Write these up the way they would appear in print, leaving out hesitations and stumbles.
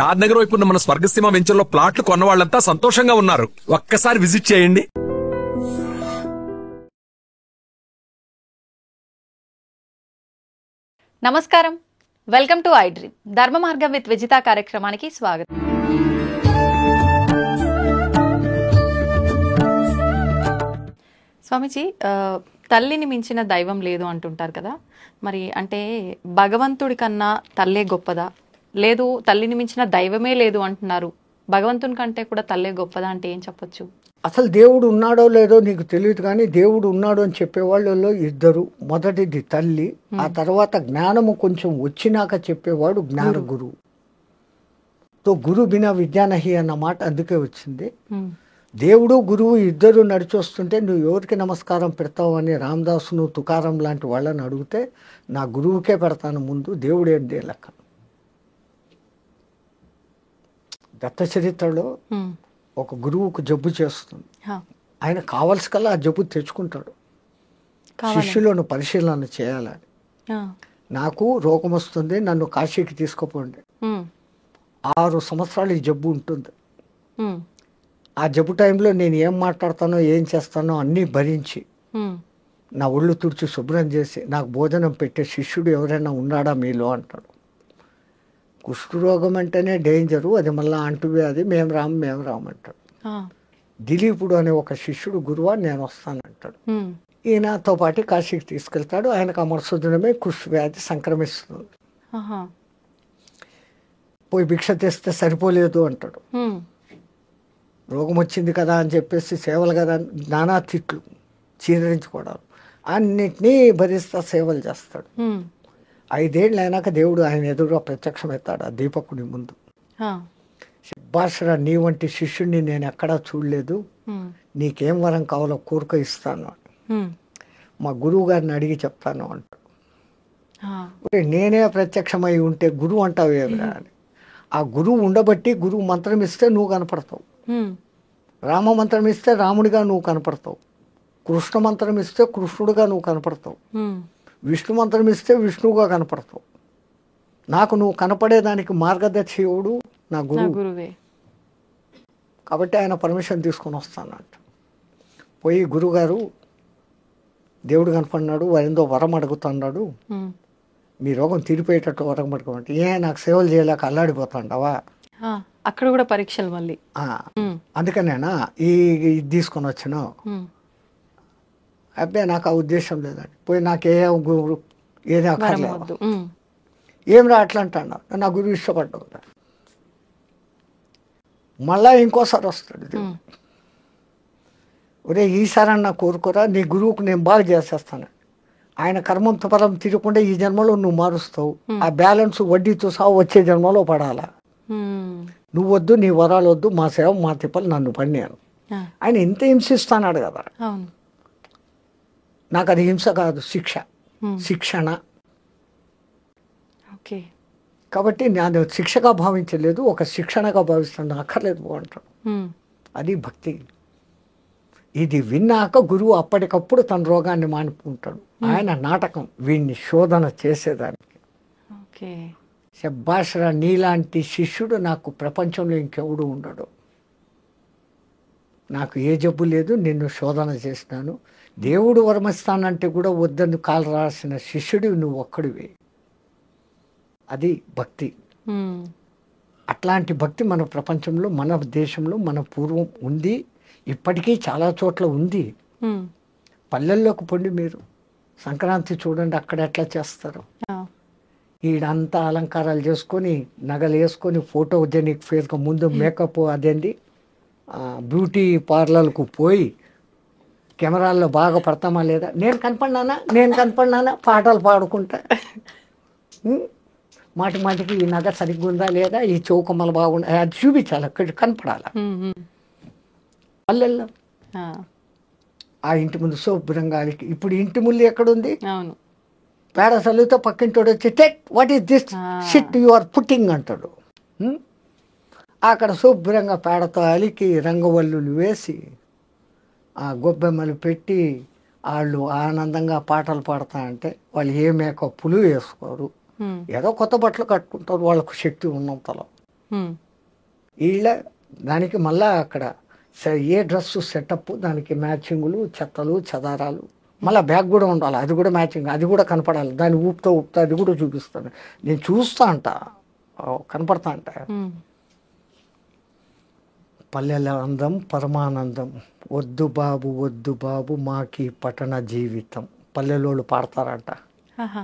షాద్ నగర్ వైపు ఉన్న మన స్వర్గసీమ వెంచర్లో ప్లాట్లు కొన్న వాళ్ళంతా సంతోషంగా ఉన్నారు. ఒక్కసారి విజిట్ చేయండి. నమస్కారం, వెల్కమ్ టు ఐ డ్రీమ్. ధర్మ మార్గం విత్ విజిత కార్యక్రమానికి స్వాగతం. స్వామిజీ, తల్లిని మించిన దైవం లేదు అంటుంటారు కదా, మరి అంటే భగవంతుడి కన్నా తల్లే గొప్పదా, లేదు తల్లిని మించిన దైవమే లేదు అంటున్నారు, భగవంతుని కంటే కూడా తల్లే గొప్పదా అంటే ఏం చెప్పొచ్చు? అసలు దేవుడు ఉన్నాడో లేదో నీకు తెలియదు, కానీ దేవుడు ఉన్నాడు అని చెప్పేవాళ్ళలో ఇద్దరు. మొదటిది తల్లి, ఆ తర్వాత జ్ఞానము కొంచెం వచ్చినాక చెప్పేవాడు జ్ఞాన గురువు. తో గురు బినా విద్యానహి అన్న మాట అందుకే వచ్చింది. దేవుడు గురువు ఇద్దరు నడిచొస్తుంటే నువ్వు ఎవరికి నమస్కారం పెడతావు అని రామదాసును తుకారం లాంటి వాళ్ళని అడిగితే నా గురువుకే పెడతాను ముందు, దేవుడు ఏంటి లెక్క. దత్త చరిత్రలో ఒక గురువుకు జబ్బు చేస్తుంది, ఆయన కావలసికల్లా ఆ జబ్బు తెచ్చుకుంటాడు. శిష్యులను పరిశీలన చేయాలని, నాకు రోగం వస్తుంది, నన్ను కాశీకి తీసుకుపోండి. 6 సంవత్సరాలు ఈ జబ్బు ఉంటుంది. ఆ జబ్బు టైంలో నేను ఏం మాట్లాడతానో ఏం చేస్తానో అన్నీ భరించి నా ఒళ్ళు తుడిచి శుభ్రం చేసి నాకు భోజనం పెట్టే శిష్యుడు ఎవరైనా ఉన్నాడా మీలో అంటాడు. కుష్ఠరోగం అంటేనే డేంజరు, అది మళ్ళీ అంటువ్యాధి, మేము రాము అంటాడు. దిలీపుడు అనే ఒక శిష్యుడు గురువా నేను వస్తానంటాడు. ఈయనతో పాటు కాశీకి తీసుకెళ్తాడు. ఆయనకు ఆ మరుసదినమే కుష్ఠవ్యాధి సంక్రమిస్తుంది. పోయి భిక్ష తెస్తే సరిపోలేదు అంటాడు. రోగం వచ్చింది కదా అని చెప్పేసి సేవలు కదా నానా తిట్లు, చీదరించుకోవడాలు, అన్నిటినీ భరిస్తా సేవలు చేస్తాడు. 5 ఏళ్ళు అయినాక దేవుడు ఆయన ఎదురుగా ప్రత్యక్షమవుతాడు ఆ దీపకుడి ముందు. శుభాషరా, నీ వంటి శిష్యుడిని నేను ఎక్కడా చూడలేదు, నీకేం వరం కావాలో కోరిక ఇస్తాను, మా గురువు గారిని అడిగి చెప్తాను అంటాడు. నేనే ప్రత్యక్షమై ఉంటే గురువు అంటావు ఏమిరా అని. ఆ గురువు ఉండబట్టి గురువు మంత్రం ఇస్తే నువ్వు కనపడతావు, రామ మంత్రం ఇస్తే రాముడిగా నువ్వు కనపడతావు, కృష్ణ మంత్రం ఇస్తే కృష్ణుడిగా నువ్వు కనపడతావు, విష్ణు మంత్రం ఇస్తే విష్ణువుగా కనపడతావు. నాకు నువ్వు కనపడేదానికి మార్గదర్శివుడు నా గురువే. కాబట్టి ఆయన పర్మిషన్ తీసుకొని వస్తానంట. పోయి గురువుగారు దేవుడు కనపడినాడు, వారిందో వరం అడుగుతున్నాడు, మీ రోగం తీరిపోయేటట్టు వరం అడుగుమంటే, నాకు సేవలు చేయలేక అల్లాడిపోతాండవా, అక్కడ కూడా పరీక్షలు మళ్ళీ. అందుకనేనా ఇది తీసుకొని వచ్చినావు? అబ్బాయి నాకు ఆ ఉద్దేశం లేదండి, పోయి నాకే ఏది అక్కర్లేదు, ఏం రా అట్లా అంటాడు. నా గురువు ఇష్టపడ్డావు. మళ్ళా ఇంకోసారి వస్తాడు, ఒరే ఈసారన్నా కోరుకోరా, నీ గురువుకు నేను బాగా చేసేస్తాను, ఆయన కర్మంతో పరం తిరగకుండా ఈ జన్మలో నువ్వు మారుస్తావు, ఆ బ్యాలెన్స్ వడ్డీతో సహా వచ్చే జన్మలో పడాలా, నువ్వు వద్దు, నీ వరాలు వద్దు, మా సేవ మా తిప్పలు నన్ను పడినాను. ఆయన ఇంత హింసిస్తాడు కదా, నాకు అది హింస కాదు, శిక్షణ. కాబట్టి నేను శిక్షగా భావించలేదు, ఒక శిక్షణగా భావిస్తాను, అక్కర్లేదు అంటాడు. అది భక్తి. ఇది విన్నాక గురువు అప్పటికప్పుడు తన రోగాన్ని మానుకుంటాడు. ఆయన నాటకం వీడిని శోధన చేసేదానికి. శబ్బాషరా, నీలాంటి శిష్యుడు నాకు ప్రపంచంలో ఇంకెవడు ఉండడు, నాకు ఏ జబ్బు లేదు, నిన్ను శోధన చేసినాను, దేవుడు వరమిస్తానంటే కూడా వద్దని కాలు రాసిన శిష్యుడు నువ్వు ఒక్కడివి. అది భక్తి. అట్లాంటి భక్తి మన ప్రపంచంలో, మన దేశంలో, మన పూర్వం ఉంది, ఇప్పటికీ చాలా చోట్ల ఉంది. పల్లెల్లోకి పొండి మీరు సంక్రాంతి చూడండి, అక్కడ ఎట్లా చేస్తారు. ఈడంతా అలంకారాలు చేసుకొని, నగలు వేసుకొని, ఫోటోజెనిక్ ఫేస్గా ముందు మేకప్ అదేంటి బ్యూటీ పార్లర్కు పోయి కెమెరాల్లో బాగా పడతామా లేదా, నేను కనపడినానా పాటలు పాడుకుంటా, మాటికి ఈ నగ సరిగ్గా ఉందా లేదా, ఈ చౌకమ్మలు బాగుందా, అది చూపించాలి, అక్కడ కనపడాల. పల్లెల్లో ఆ ఇంటి ముందు శుభ్రంగా, ఇప్పుడు ఇంటి ముందు ఎక్కడుంది, పేడ చల్లితో పక్కింటోడు వచ్చి టెట్ what is this shit you are putting అంటాడు. అక్కడ శుభ్రంగా పేడతో అలికి రంగవల్లులు వేసి ఆ గొబ్బెమ్మలు పెట్టి వాళ్ళు ఆనందంగా పాటలు పాడతా అంటే వాళ్ళు ఏ మేకప్పులు వేసుకోరు, ఏదో కొత్త బట్టలు కట్టుకుంటారు వాళ్ళకు శక్తి ఉన్నంతలో. హ్మ్. వీళ్ళ దానికి మళ్ళా అక్కడ ఏ డ్రెస్ సెటప్ దానికి మ్యాచింగులు, చెత్తలు, చదారాలు, మళ్ళీ బ్యాగ్ కూడా ఉండాలి, అది కూడా మ్యాచింగ్, అది కూడా కనపడాలి, దాన్ని ఊపుతో అది కూడా చూపిస్తాను, నేను చూస్తా అంట, కనపడతా అంట. హ్మ్. పల్లెల అందం పరమానందం, వద్దు బాబు వద్దు బాబు మాకి పట్టణ జీవితం, పల్లెలోళ్ళు పాడతారంట. ఆహా.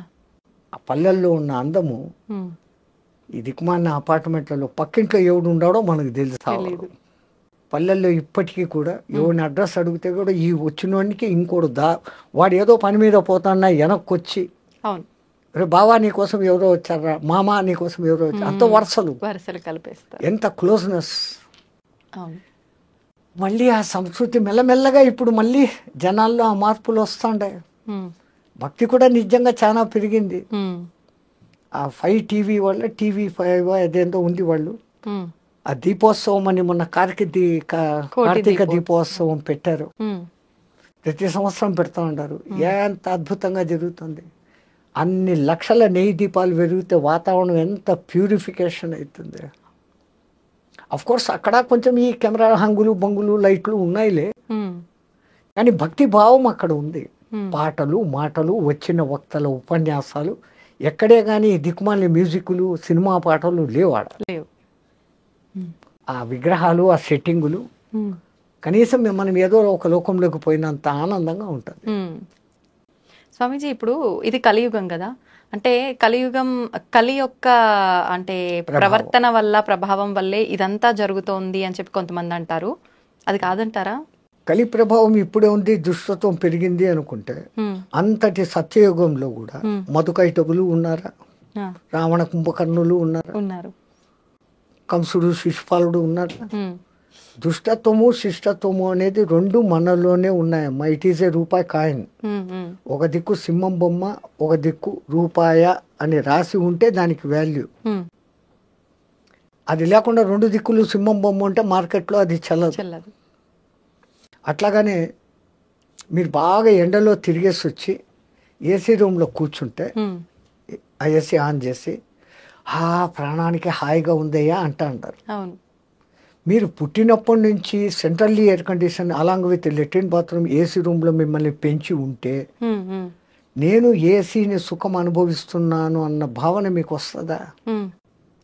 ఆ పల్లెల్లో ఉన్న అందము హ్మ్. ఈ దిక్కుమాలిన అపార్ట్మెంట్లలో పక్కింట్లో ఎవడు ఉండాడో మనకు తెలుసు. తెలీదు. పల్లెల్లో ఇప్పటికీ కూడా ఎవరిని అడ్రస్ అడిగితే కూడా ఈ వచ్చినోడికి ఇంకోడు వాడు ఏదో పని మీద పోతాన్నా వెనక్కి వచ్చి, అవును, రే బావా నీకోసం ఎవరో వచ్చారా, మామ నీకోసం ఎవరో వచ్చారు, అంత వరుసలు, వరుసలు కలిపేస్తారు. ఎంత క్లోజ్నెస్. అవును. మళ్ళీ ఆ సంస్కృతి మెల్లమెల్లగా ఇప్పుడు మళ్ళీ జనాల్లో ఆ మార్పులు వస్తుండే. హ్మ్. భక్తి కూడా నిజంగా చాలా పెరిగింది. హ్మ్. ఆ 5 టీవీ వల్ల TV5 అదేందో ఉంది, వాళ్ళు హ్మ్. ఆ దీపోత్సవం అని మొన్న కార్తీక దీపోత్సవం పెట్టారు. హ్మ్. ప్రతి సంవత్సరం పెడతా ఉంటారు. ఎంత అద్భుతంగా జరుగుతుంది. అన్ని లక్షల నెయ్యి దీపాలు పెరిగితే వాతావరణం ఎంత ప్యూరిఫికేషన్ అవుతుంది. కోర్స్ అక్కడ కొంచెం ఈ కెమెరా హంగులు బొంగులు లైట్లు ఉన్నాయిలే, హ్మ్. కానీ భక్తి భావం అక్కడ ఉంది. Hmm. పాటలు మాటలు వచ్చిన వక్తల ఉపన్యాసాలు ఎక్కడే కానీ దిక్కుమాలిన మ్యూజిక్లు సినిమా పాటలు లేవాడ. లేవు. ఆ విగ్రహాలు ఆ సెట్టింగులు Hmm. కనీసం మనం ఏదో ఒక లోకంలోకి పోయినంత ఆనందంగా ఉంటుంది. స్వామీజీ, ఇప్పుడు ఇది కలియుగం కదా, అంటే కలి యొక్క అంటే ప్రవర్తన వల్ల ప్రభావం వల్లే ఇదంతా జరుగుతోంది అని చెప్పి కొంతమంది అంటారు. అది కాదంటారా? కలి ప్రభావం ఇప్పుడే ఉంది, దుష్టత్వం పెరిగింది అనుకుంటే అంతటి సత్యయుగంలో కూడా మధుకైటకులు ఉన్నారా, రావణ కుంభకర్ణులు ఉన్నారు, కంసుడు శిశుపాలుడు ఉన్నారా. దుష్టత్వము శిష్టత్వము అనేది రెండు మనలోనే ఉన్నాయమ్మా. ఇట్ ఈజ్ ఏ రూపాయి కాయిన్. ఒక దిక్కు సింహం బొమ్మ, ఒక దిక్కు రూపాయ అని రాసి ఉంటే దానికి వాల్యూ. అది లేకుండా రెండు దిక్కులు సింహం బొమ్మ ఉంటే మార్కెట్లో అది చెల్లదు. అట్లాగానే మీరు బాగా ఎండలో తిరిగేసి వచ్చి ఏసీ రూమ్లో కూర్చుంటే ఆ ఏసీ ఆన్ చేసి ప్రాణానికి హాయిగా ఉందయ్యా అంటారు. మీరు పుట్టినప్పటి నుంచి centrally air condition along with latrine bathroom AC రూమ్లో మిమ్మల్ని పెంచి ఉంటే నేను ఏసీని సుఖం అనుభవిస్తున్నాను అన్న భావన మీకు వస్తుందా?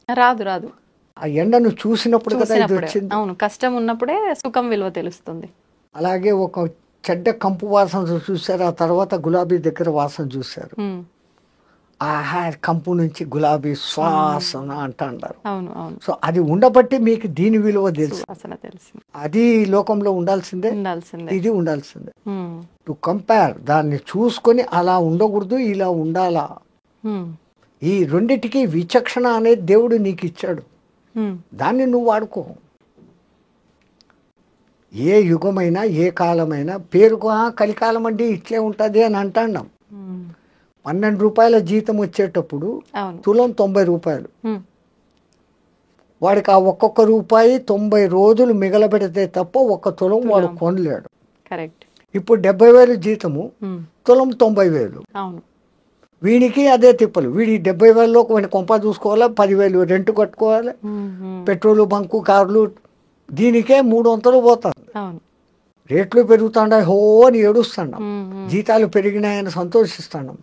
రాదు. ఆ ఎండను చూసినప్పుడు కదా ఇది వచ్చింది. అవును, కష్టం ఉన్నప్పుడే సుఖం విలువ తెలుస్తుంది. అలాగే ఒక చెడ్డ కంపు వాసన చూశారు, ఆ తర్వాత గులాబీ దగ్గర వాసన చూశారు. కంపు నుంచి గులాబీ శ్వాసన అంటారు. సో అది ఉండబట్టి మీకు దీని విలువ తెలుసు. అది లోకంలో ఉండాల్సిందే, ఇది ఉండాల్సిందే. టు కంపేర్, దాన్ని చూసుకొని అలా ఉండకూడదు, ఇలా ఉండాలా. ఈ రెండిటికి విచక్షణ అనేది దేవుడు నీకు ఇచ్చాడు, దాన్ని నువ్వు వాడుకో. ఏ యుగమైనా ఏ కాలమైనా పేరుకు కలికాలం అంటే ఇట్లే ఉంటుంది అని అంటాం. 12 రూపాయల జీతం వచ్చేటప్పుడు తులం 90 రూపాయలు. వాడికి ఆ ఒక్కొక్క రూపాయి 90 రోజులు మిగలబెడితే తప్ప ఒక్క తులం వాడు కొనలేడు. ఇప్పుడు 70,000 జీతము, తులం 90,000. వీడికి అదే తిప్పలు. వీడి 70,000లో వాడిని కొంప చూసుకోవాలి, 10,000 రెంట్ కట్టుకోవాలి, పెట్రోలు బంకు కార్లు, దీనికే 300 పోతుంది. రేట్లు పెరుగుతాండాయి హో అని ఏడుస్తున్నాం, జీతాలు పెరిగినాయని సంతోషిస్తున్నాం.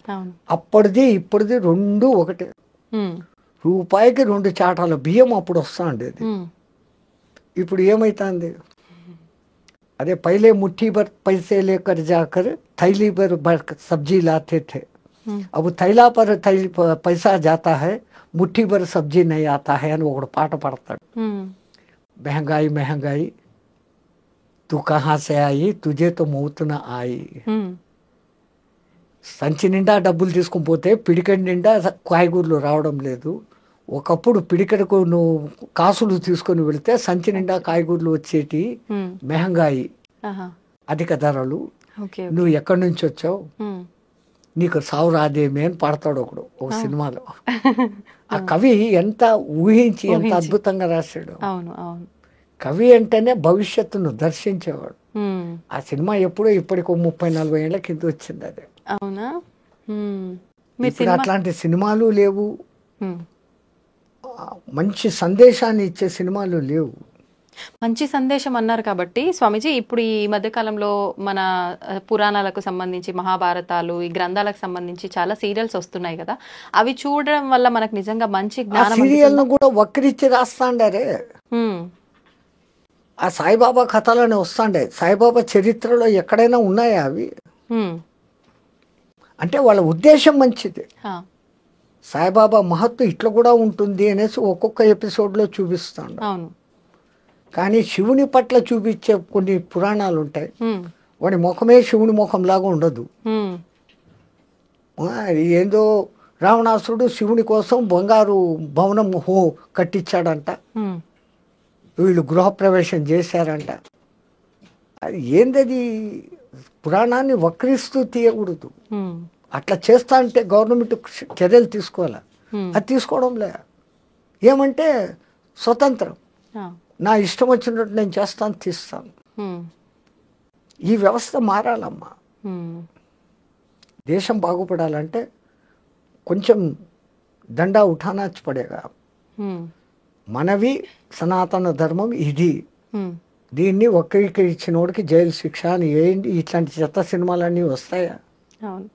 అప్పటిది ఇప్పటిది రెండు ఒకటే. రూపాయికి 2 చాటాల బియ్యం అప్పుడు వస్తాండేది, ఇప్పుడు ఏమైతుంది? అదే పైలే ముఠ్ఠీ భర్ పైసే లేకర్ జాకర్ थैली भर सब्जी लाते थे, अब थैला पर पैसा जाता है, ముఠ్ఠీ భర్ సబ్జీ నై ఆతా హై అని ఒకడు పాట పాడతాడు. महंगाई महंगाई तू कहाँ से आई, तुझे तो मौत न आई. సంచి నిండా డబ్బులు తీసుకుని పోతే పిడికడి నిండా కాయగూరలు రావడం లేదు. ఒకప్పుడు పిడికడకు నువ్వు కాసులు తీసుకొని వెళితే సంచి నిండా కాయగూరలు వచ్చేటి. మెహంగాయి, అధిక ధరలు, నువ్వు ఎక్కడి నుంచి వచ్చావు, నీకు సావు రాదేమే అని పాడతాడు ఒకడు ఒక సినిమాలో. ఆ కవి ఎంత ఊహించి ఎంత అద్భుతంగా రాశాడు. కవి అంటేనే భవిష్యత్తును దర్శించేవాడు. ఆ సినిమా ఎప్పుడో ఇప్పటికి 30-40 ఏళ్ల కింద వచ్చింది అది. ఇప్పుడు అట్లాంటి సినిమాలు లేవు, మంచి సందేశాన్ని ఇచ్చే సినిమాలు లేవు. మంచి సందేశం అన్నారు కాబట్టి స్వామీజీ, ఇప్పుడు ఈ మధ్య కాలంలో మన పురాణాలకు సంబంధించి మహాభారతాలు, ఈ గ్రంథాలకు సంబంధించి చాలా సీరియల్స్ వస్తున్నాయి కదా, అవి చూడడం వల్ల మనకు నిజంగా మంచి ఆ జ్ఞానం సీరియల్ను కూడా వక్రించి రాస్తాండారే. ఆ సాయిబాబా కథలోనే వస్తాండే. సాయిబాబా చరిత్రలో ఎక్కడైనా ఉన్నాయా అవి? అంటే వాళ్ళ ఉద్దేశం మంచిది. సాయిబాబా మహత్వం ఇట్లా కూడా ఉంటుంది అనేసి ఒక్కొక్క ఎపిసోడ్లో చూపిస్తాడు. అవును. కానీ శివుని పట్ల చూపించే కొన్ని పురాణాలు ఉంటాయి. వాడి ముఖమే శివుని ముఖంలాగా ఉండదు. ఏందో రావణాసురుడు శివుని కోసం బంగారు భవనం కట్టించాడంట, వీళ్ళు గృహప్రవేశం చేశారంట. అది ఏందది? పురాణాన్ని వక్రిస్తూ తీయకూడదు. అట్లా చేస్తా అంటే గవర్నమెంట్ చర్యలు తీసుకోవాలి. అది తీసుకోవడంలే. ఏమంటే స్వతంత్రం, నా ఇష్టం వచ్చినట్టు నేను చేస్తాను, తీస్తాను. ఈ వ్యవస్థ మారాలమ్మా. దేశం బాగుపడాలంటే కొంచెం దండా ఉఠానాచి పడేగా. మనవి సనాతన ధర్మం ఇది. దీన్ని వక్రీకరించినోడికి జైలు శిక్ష అని ఏంటి? ఇట్లాంటి చెత్త సినిమాలన్నీ వస్తాయా? అవును.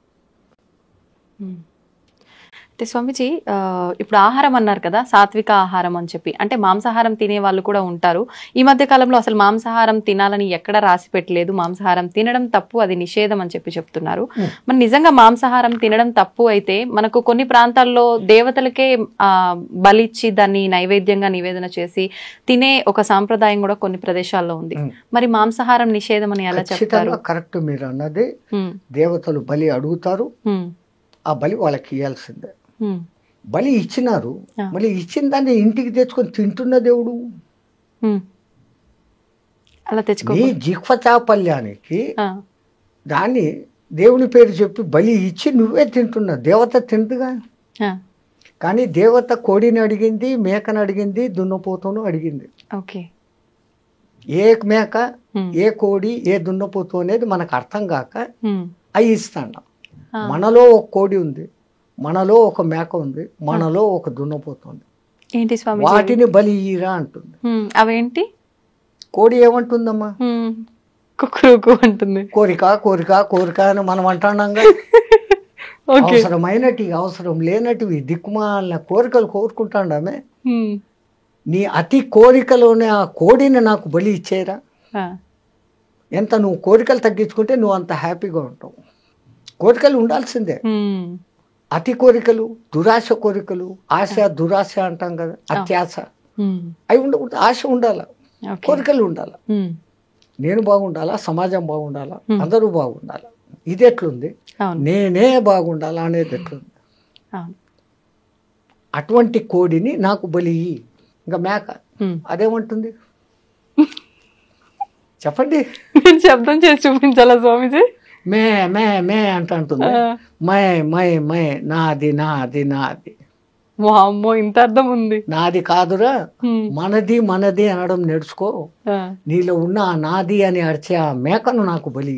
అంటే స్వామీజీ, ఇప్పుడు ఆహారం అన్నారు కదా, సాత్విక ఆహారం అని చెప్పి, అంటే మాంసాహారం తినే వాళ్ళు కూడా ఉంటారు. ఈ మధ్య కాలంలో అసలు మాంసాహారం తినాలని ఎక్కడ రాసి పెట్టలేదు. మాంసాహారం తినడం తప్పు, అది నిషేధం అని చెప్పి చెప్తున్నారు. మరి నిజంగా మాంసాహారం తినడం తప్పు అయితే మనకు కొన్ని ప్రాంతాల్లో దేవతలకే బలిచ్చి దాన్ని నైవేద్యంగా నివేదన చేసి తినే ఒక సాంప్రదాయం కూడా కొన్ని ప్రదేశాల్లో ఉంది. మరి మాంసాహారం నిషేధం అని ఎలా చెప్తారు? కరెక్ట్ మీరు అన్నది. దేవతలు బలి అడుగుతారు, ఆ బలి వాళ్ళకి ఇవ్వాల్సిందే. బలి ఇచ్చినారు, మళ్ళీ ఇచ్చిన దాన్ని ఇంటికి తెచ్చుకొని తింటున్న దేవుడు. అలా తెచ్చుకో. నీ జిహ్వ చాపల్యానికి దాన్ని దేవుని పేరు చెప్పి బలి ఇచ్చి నువ్వే తింటున్నావు. దేవత తింటుగా. కానీ దేవత కోడిని అడిగింది, మేకను అడిగింది, దున్నపోతును అడిగింది. ఏ మేక, ఏ కోడి, ఏ దున్నపోతు అనేది మనకు అర్థం కాక అవి ఇస్తాను. మనలో ఒక కోడి ఉంది, మనలో ఒక మేక ఉంది, మనలో ఒక దున్నపోతుంది. ఏంటి స్వామి? వాటిని బలి ఇయ్యరా అంటుంది. అవేంటి? కోడి ఏమంటుందమ్మా? కుక్కు అంటుంది. కోరిక కోరిక కోరిక అని మనం అంటున్నాంగా. అవసరమైనటివి, అవసరం లేనటివి, దిక్కుమాలిన కోరికలు కోరుకుంటాండామే. నీ అతి కోరికలోనే ఆ కోడిని నాకు బలి ఇచ్చేరా. ఎంత నువ్వు కోరికలు తగ్గించుకుంటే నువ్వు అంత హ్యాపీగా ఉంటావు. కోరికలు ఉండాల్సిందే. అతి కోరికలు, దురాశ కోరికలు, ఆశ దురాశ అంటాం కదా, అత్యాశ, అవి ఉండకూడదు. ఆశ ఉండాల, కోరికలు ఉండాల. నేను బాగుండాలా, సమాజం బాగుండాలా, అందరూ బాగుండాలా. ఇది ఎట్లుంది? నేనే బాగుండాలా అనేది ఎట్లుంది? అటువంటి కోడిని నాకు బలి. ఇంకా మేక అదేమంటుంది చెప్పండి? శబ్దం చేసి చూపించాలా స్వామిజీ? మే మే మే అంటుంది. మై మై మై, నాది నాది నాది. అమ్మో, ఇంత అర్థం ఉంది. నాది కాదురా, మనది మనది అనడం నేర్చుకో. నీలో ఉన్న ఆ నాది అని అరిచే ఆ మేకను నాకు బలి.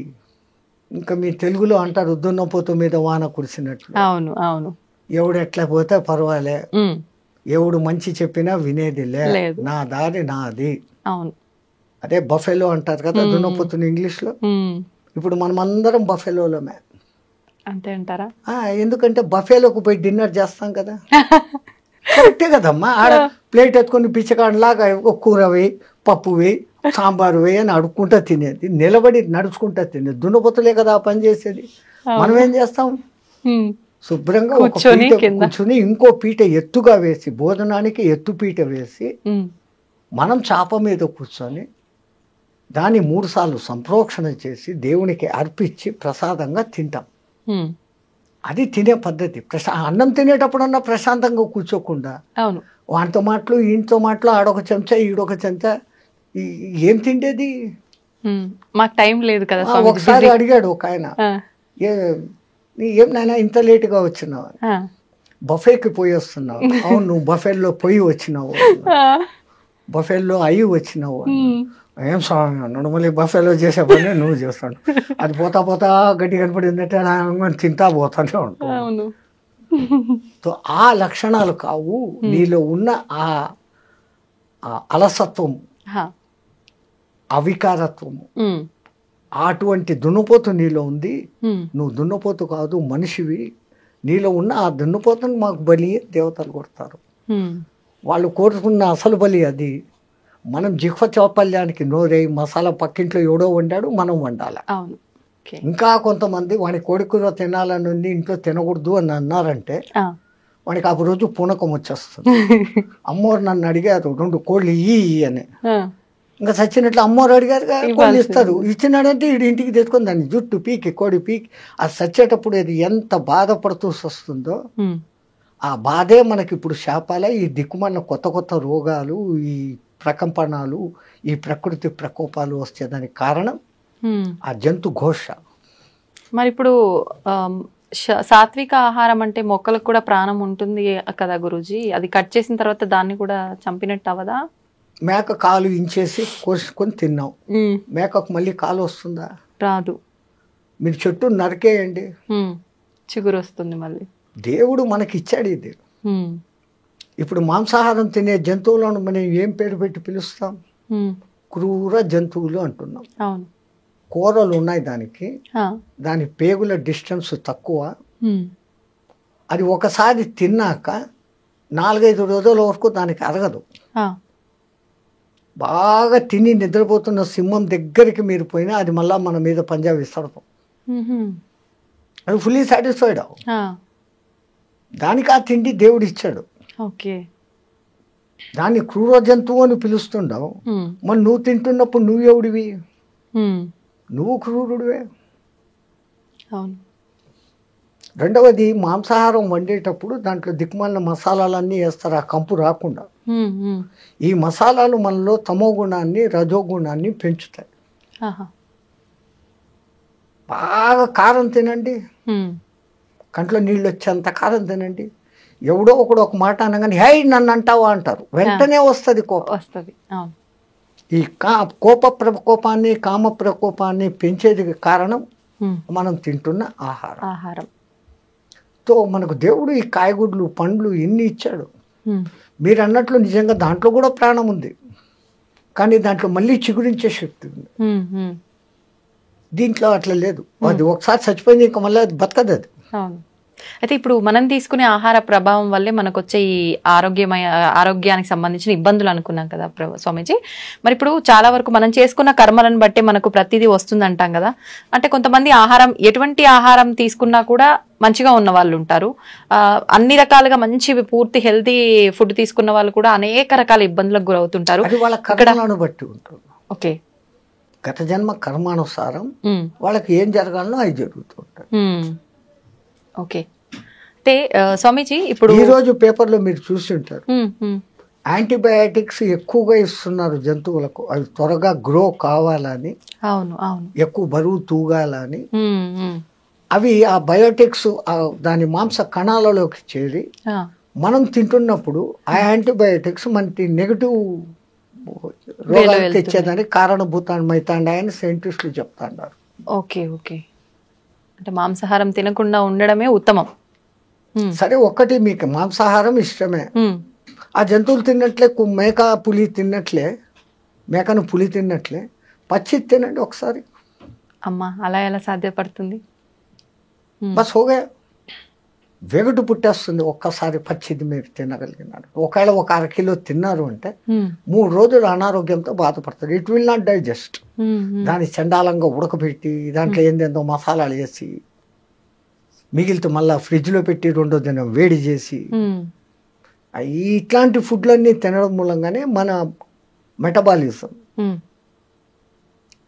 ఇంకా మీ తెలుగులో అంటారు దున్నపోతు మీద వాన కురిసినట్లు. అవును అవును. ఎవడు ఎట్లా పోతే పర్వాలే, ఎవడు మంచి చెప్పినా వినేది లేదు, నా దారి నాది. అవును. అదే బఫెలో అంటారు కదా దున్నపోతుని ఇంగ్లీష్ లో. ఇప్పుడు మనం అందరం బఫెలోలమే. అంతే అంటారా? ఎందుకంటే బఫేలోకి పోయి డిన్నర్ చేస్తాం కదా. కరెక్టే కదమ్మా. ఆడ ప్లేట్ ఎత్తుకొని పిచ్చకాడలాగా కూర వేయి, పప్పు వేయి, సాంబారు వేయి అని అడుక్కుంటా తినేది. నిలబడి నడుచుకుంటా తినేది. దున్నపోతులే కదా ఆ పని చేసేది. మనం ఏం చేస్తాం? శుభ్రంగా ఒక పీట కూర్చుని ఇంకో పీట ఎత్తుగా వేసి, భోజనానికి ఎత్తు పీట వేసి, మనం చాప మీద కూర్చొని దాన్ని 3 సార్లు సంప్రోక్షణ చేసి దేవునికి అర్పించి ప్రసాదంగా తింటాం. అది తినే పద్ధతి. అన్నం తినేటప్పుడన్నా ప్రశాంతంగా కూర్చోకుండా వాటితో మాటలు, ఈయనతో మాటలు, ఆడొక చెంచా ఈడొక చెంచా, ఏం తిండేది? మాకు టైం లేదు కదా. ఒకసారి అడిగాడు ఒక ఆయన, ఏం నాయన ఇంత లేటుగా వచ్చినావు? బఫేకి పోయి వస్తున్నావు. అవును, నువ్వు బఫేల్లో పోయి వచ్చినావు, బఫేల్లో అయ్యి వచ్చినావు. ఏం స్వామి అన్నాడు. మళ్ళీ బఫేలో చేసే పని నువ్వు చేస్తాడు. అది పోతా పోతా గట్టి కనపడిందంటే తింటా పోతానే ఉంటావు. సో ఆ లక్షణాలు కావు. నీలో ఉన్న ఆ అలసత్వం, హా. అవికారత్వము, ఉమ్. అటువంటి దున్నపోతు నీలో ఉంది. ఉమ్. నువ్వు దున్నపోతు కాదు, మనిషివి. నీలో ఉన్న ఆ దున్నపోతును మాకు బలి దేవతలు కొడతారు. ఉమ్. వాళ్ళు కోరుకున్న అసలు బలి అది. మనం జిహ్వ చాపల్యానికి నోరై మసాలా పక్కింట్లో ఎవడో వండాడు, మనం వండాలి. అవును. ఓకే. ఇంకా కొంతమంది వాడి కోడికూర తినాలని ఉంది, ఇంట్లో తినకూడదు అని అన్నారంటే ఆ. వాడికి ఆ రోజు పూనకం వచ్చేస్తుంది. అమ్మోరు నన్ను అడిగారు 2 కోళ్ళు ఇయ్యి అని. ఆ. ఇంకా చచ్చినట్లు అమ్మోరు అడిగారు, కోళ్ళు ఇస్తారు. ఇచ్చినాడంటే వీడి ఇంటికి తెచ్చుకొని దాన్ని జుట్టు పీకి కోడి పీకి అది చచ్చేటప్పుడు అది ఎంత బాధపడుతూ వస్తుందో ఉమ్. ఆ బాధే మనకి ఇప్పుడు శాపాల. ఈ దిక్కుమన్న కొత్త కొత్త రోగాలు, ఈ ప్రకంపనాలు, ఈ ప్రకృతి ప్రకోపాలు వచ్చేదానికి కారణం ఉమ్. ఆ జంతు ఘోష. మరి ఇప్పుడు సాత్విక ఆహారం అంటే మొక్కలకు కూడా ప్రాణం ఉంటుంది కదా గురూజీ, అది కట్ చేసిన తర్వాత దాన్ని కూడా చంపినట్టు అవదా? మేక కాలు ఇంచేసి కోసుకొని తిన్నాం, మేకకు మళ్ళీ కాలు వస్తుందా? రాదు. మీరు చెట్టు నరికేయండి, చిగురు వస్తుంది మళ్ళీ. దేవుడు మనకి ఇచ్చాడు ఇది. ఇప్పుడు మాంసాహారం తినే జంతువులను మనం ఏం పేరు పెట్టి పిలుస్తాం? క్రూర జంతువులు అంటున్నాం. అవును. కూరలు ఉన్నాయి దానికి, దాని పేగుల డిస్టెన్స్ తక్కువ. అది ఒకసారి తిన్నాక 4-5 రోజుల వరకు దానికి అరగదు. బాగా తిని నిద్రపోతున్న సింహం దగ్గరికి మీరు పోయినా అది మళ్ళా మన మీద పంజా విసరదు. అది ఫుల్లీ సాటిస్ఫైడ్. దానికి ఆ తిండి దేవుడు ఇచ్చాడు. ఓకే. దాన్ని క్రూర జంతువు అని పిలుస్తుండవు. మరి నువ్వు తింటున్నప్పుడు నువ్వు ఎవడివి? నువ్వు క్రూరుడివే. అవును. రెండవది, మాంసాహారం వండేటప్పుడు దాంట్లో దిక్కుమాలిన మసాలాలన్నీ వేస్తారు ఆ కంపు రాకుండా. ఈ మసాలాలు మనలో తమో గుణాన్ని రజో గుణాన్ని పెంచుతాయి. బాగా కారం తినండి, కంట్లో నీళ్ళు వచ్చేంత కారం తినండి. ఎవడో ఒకడు ఒక మాట అనగానే హై నన్ను అంటావా అంటారు, వెంటనే వస్తుంది కోపం. వస్తుంది. ఈ కోప ప్రకోపాన్ని కామ ప్రకోపాన్ని పెంచేది కారణం మనం తింటున్న ఆహారం. తో మనకు దేవుడు ఈ కాయగూడ్లు పండ్లు ఎన్ని ఇచ్చాడు. మీరు అన్నట్లు నిజంగా దాంట్లో కూడా ప్రాణం ఉంది, కానీ దాంట్లో మళ్ళీ చిగురించే శక్తి ఉంది. దీంట్లో అట్లా లేదు. అది ఒకసారి చచ్చిపోయింది, ఇంకా మళ్ళీ అది బతకదు అది. అవును. అయితే ఇప్పుడు మనం తీసుకునే ఆహార ప్రభావం వల్లే మనకు వచ్చే ఈ ఆరోగ్యానికి సంబంధించిన ఇబ్బందులు అనుకున్నాం కదా స్వామీజీ. మరి ఇప్పుడు చాలా వరకు మనం చేసుకున్న కర్మలను బట్టి మనకు ప్రతిదీ వస్తుంది అంటాం కదా. అంటే కొంతమంది ఎటువంటి ఆహారం తీసుకున్నా కూడా మంచిగా ఉన్న వాళ్ళు ఉంటారు, అన్ని రకాలుగా మంచి పూర్తి హెల్తీ ఫుడ్ తీసుకున్న వాళ్ళు కూడా అనేక రకాల ఇబ్బందులకు గురవుతుంటారు. వాళ్ళ కర్మలను బట్టి ఉంటుంది. ఓకే. గత జన్మ కర్మానుసారం వాళ్ళకి ఏం జరగాలనో అవి జరుగుతుంటాయి. ఓకే. అంటే స్వామీజీ ఇప్పుడు ఈ రోజు పేపర్లో మీరు చూసి ఉంటారు, యాంటీబయాటిక్స్ ఎక్కువగా ఇస్తున్నారు జంతువులకు, అవి త్వరగా గ్రో కావాలని, అవును అవును, ఎక్కువ బరువు తూగాలని. అవి ఆ బయోటిక్స్ దాని మాంస కణాలలోకి చేరి మనం తింటున్నప్పుడు ఆ యాంటీబయాటిక్స్ మనకి నెగటివ్ రోగాలు తెచ్చేదానికి కారణభూతమైతాండాయని సైంటిస్టులు చెప్తాండారు. Okay okay. అంటే మాంసాహారం తినకుండా ఉండడమే ఉత్తమం. సరే, ఒకటి మీకు మాంసాహారం ఇష్టమే, ఆ జంతువులు తిన్నట్లే మేక పులి తిన్నట్లే, మేకను పులి తిన్నట్లే పచ్చి తినండి ఒకసారి. అమ్మా, అలా ఎలా సాధ్యపడుతుంది? బస్ హోగా, వెగటు పుట్టేస్తుంది ఒక్కసారి పచ్చిది మీరు తినగలిగినారు. ఒకవేళ 1/2 కిలో తిన్నారు అంటే 3 రోజులు అనారోగ్యంతో బాధపడతారు. It will not digest. దాన్ని చండాలంగా ఉడకబెట్టి దాంట్లో ఏందేందో మసాలాలు వేసి మిగిలితే మళ్ళీ ఫ్రిడ్జ్లో పెట్టి 2వ దినం వేడి చేసి ఇట్లాంటి ఫుడ్లన్నీ తినడం మూలంగానే మన మెటబాలిజం,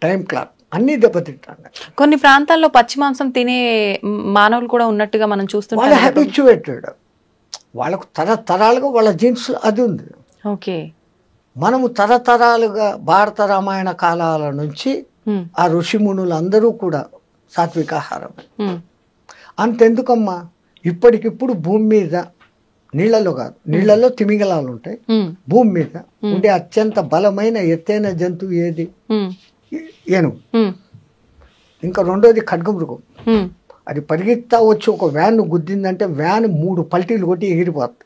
టైం క్లాక్ అన్ని దెబ్బతింటాను. కొన్ని ప్రాంతాల్లో పచ్చి మాంసం తినే మానవులు కూడా ఉన్నట్టుగా మనం చూస్తున్నాం. వాళ్ళు హ్యాబిచ్యువేటెడ్, వాళ్ళకు తరతరాలుగా వాళ్ళ జీన్స్ అది ఉంది. ఓకే. మనము తరతరాలుగా భారత రామాయణ కాలాల నుంచి ఆ ఋషిమునులు అందరూ కూడా సాత్విక ఆహారం. అంతెందుకమ్మా, ఇప్పటికిప్పుడు భూమి మీద నీళ్లలో కాదు, నీళ్లలో తిమింగలాలు ఉంటాయి, భూమి మీద ఉండే అత్యంత బలమైన ఎత్తైన జంతువు ఏది? ఏనుగు. ఇంకా రెండోది ఖడ్గమృగం. అది పరిగెత్తా వచ్చి ఒక వ్యాన్ గుద్దిందంటే వ్యాన్ 3 పల్టీలు కొట్టి ఎగిరిపోతుంది.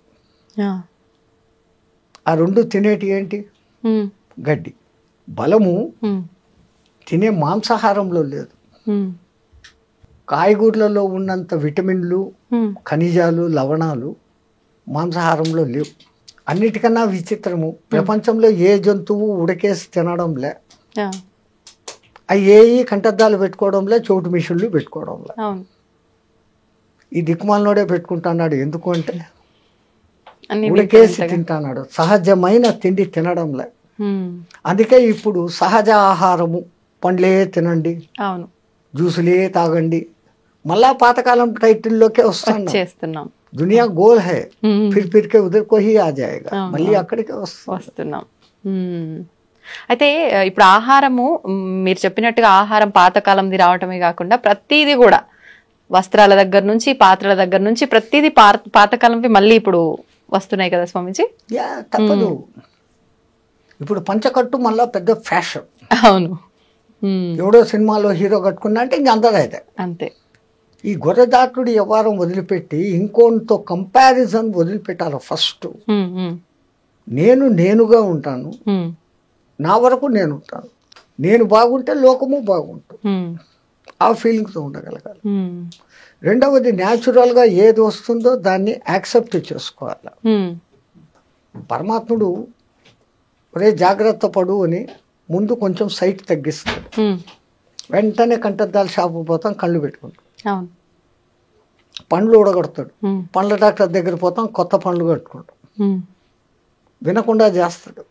ఆ 2 తినేటి ఏంటి? గడ్డి. బలము తినే మాంసాహారంలో లేదు. కాయగూరలలో ఉన్నంత విటమిన్లు, ఖనిజాలు, లవణాలు మాంసాహారంలో లేవు. అన్నిటికన్నా విచిత్రము, ప్రపంచంలో ఏ జంతువు ఉడకేసి తినడంలే, అవి కంటద్దాలు పెట్టుకోవడంలే, చోటు మిషన్లు పెట్టుకోవడంలే. ఈ దిక్కుమాలనోడే పెట్టుకుంటున్నాడు. ఎందుకు అంటే ఉడకేసి తింటున్నాడు, సహజమైన తిండి తినడంలే. అందుకే ఇప్పుడు సహజ ఆహారము, పండ్లే తినండి, జ్యూసులే తాగండి, మళ్ళా పాతకాలం టైటిల్లోకే వస్తున్నాం. దునియా goal high, Phir Phir K ఉదర్ co he ఆ జాయేగా, మళ్ళీ అక్కడికే వస్తున్నాం. అయితే ఇప్పుడు ఆహారము మీరు చెప్పినట్టుగా ఆహారం పాతకాలంది రావటమే కాకుండా ప్రతిదీ కూడా వస్త్రాల దగ్గర నుంచి, పాత్రల దగ్గర నుంచి ప్రతిదీ పాతకాలంవి మళ్ళీ ఇప్పుడు వస్తున్నాయి కదా స్వామీజీ. తప్పదు. ఇప్పుడు పంచకట్టు మళ్ళా పెద్ద ఫ్యాషన్. అవును. ఎవడో సినిమాలో హీరో కట్టుకున్నా అంటే ఇంక అందరూ అయితే అంతే. ఈ గొర్రెదాటుడు వ్యవహారం వదిలిపెట్టి ఇంకోతో కంపారిజన్ వదిలిపెట్టాలి. ఫస్ట్ నేనుగా ఉంటాను, నా వరకు నేను ఉంటాను, నేను బాగుంటే లోకము బాగుంటుంది, ఆ ఫీలింగ్తో ఉండగలగాలి. రెండవది న్యాచురల్గా ఏది వస్తుందో దాన్ని యాక్సెప్ట్ చేసుకోవాలి. పరమాత్ముడు ఒరే జాగ్రత్త పడు అని ముందు కొంచెం సైట్ తగ్గిస్తాడు, వెంటనే కంటద్దాల షాపు పోతాం, కళ్ళు పెట్టుకుంటాం, పండ్లు ఊడగొడతాడు, పండ్ల డాక్టర్ దగ్గర పోతాం, కొత్త పండ్లు కట్టుకుంటాం, వినకుండా చేస్తాడు,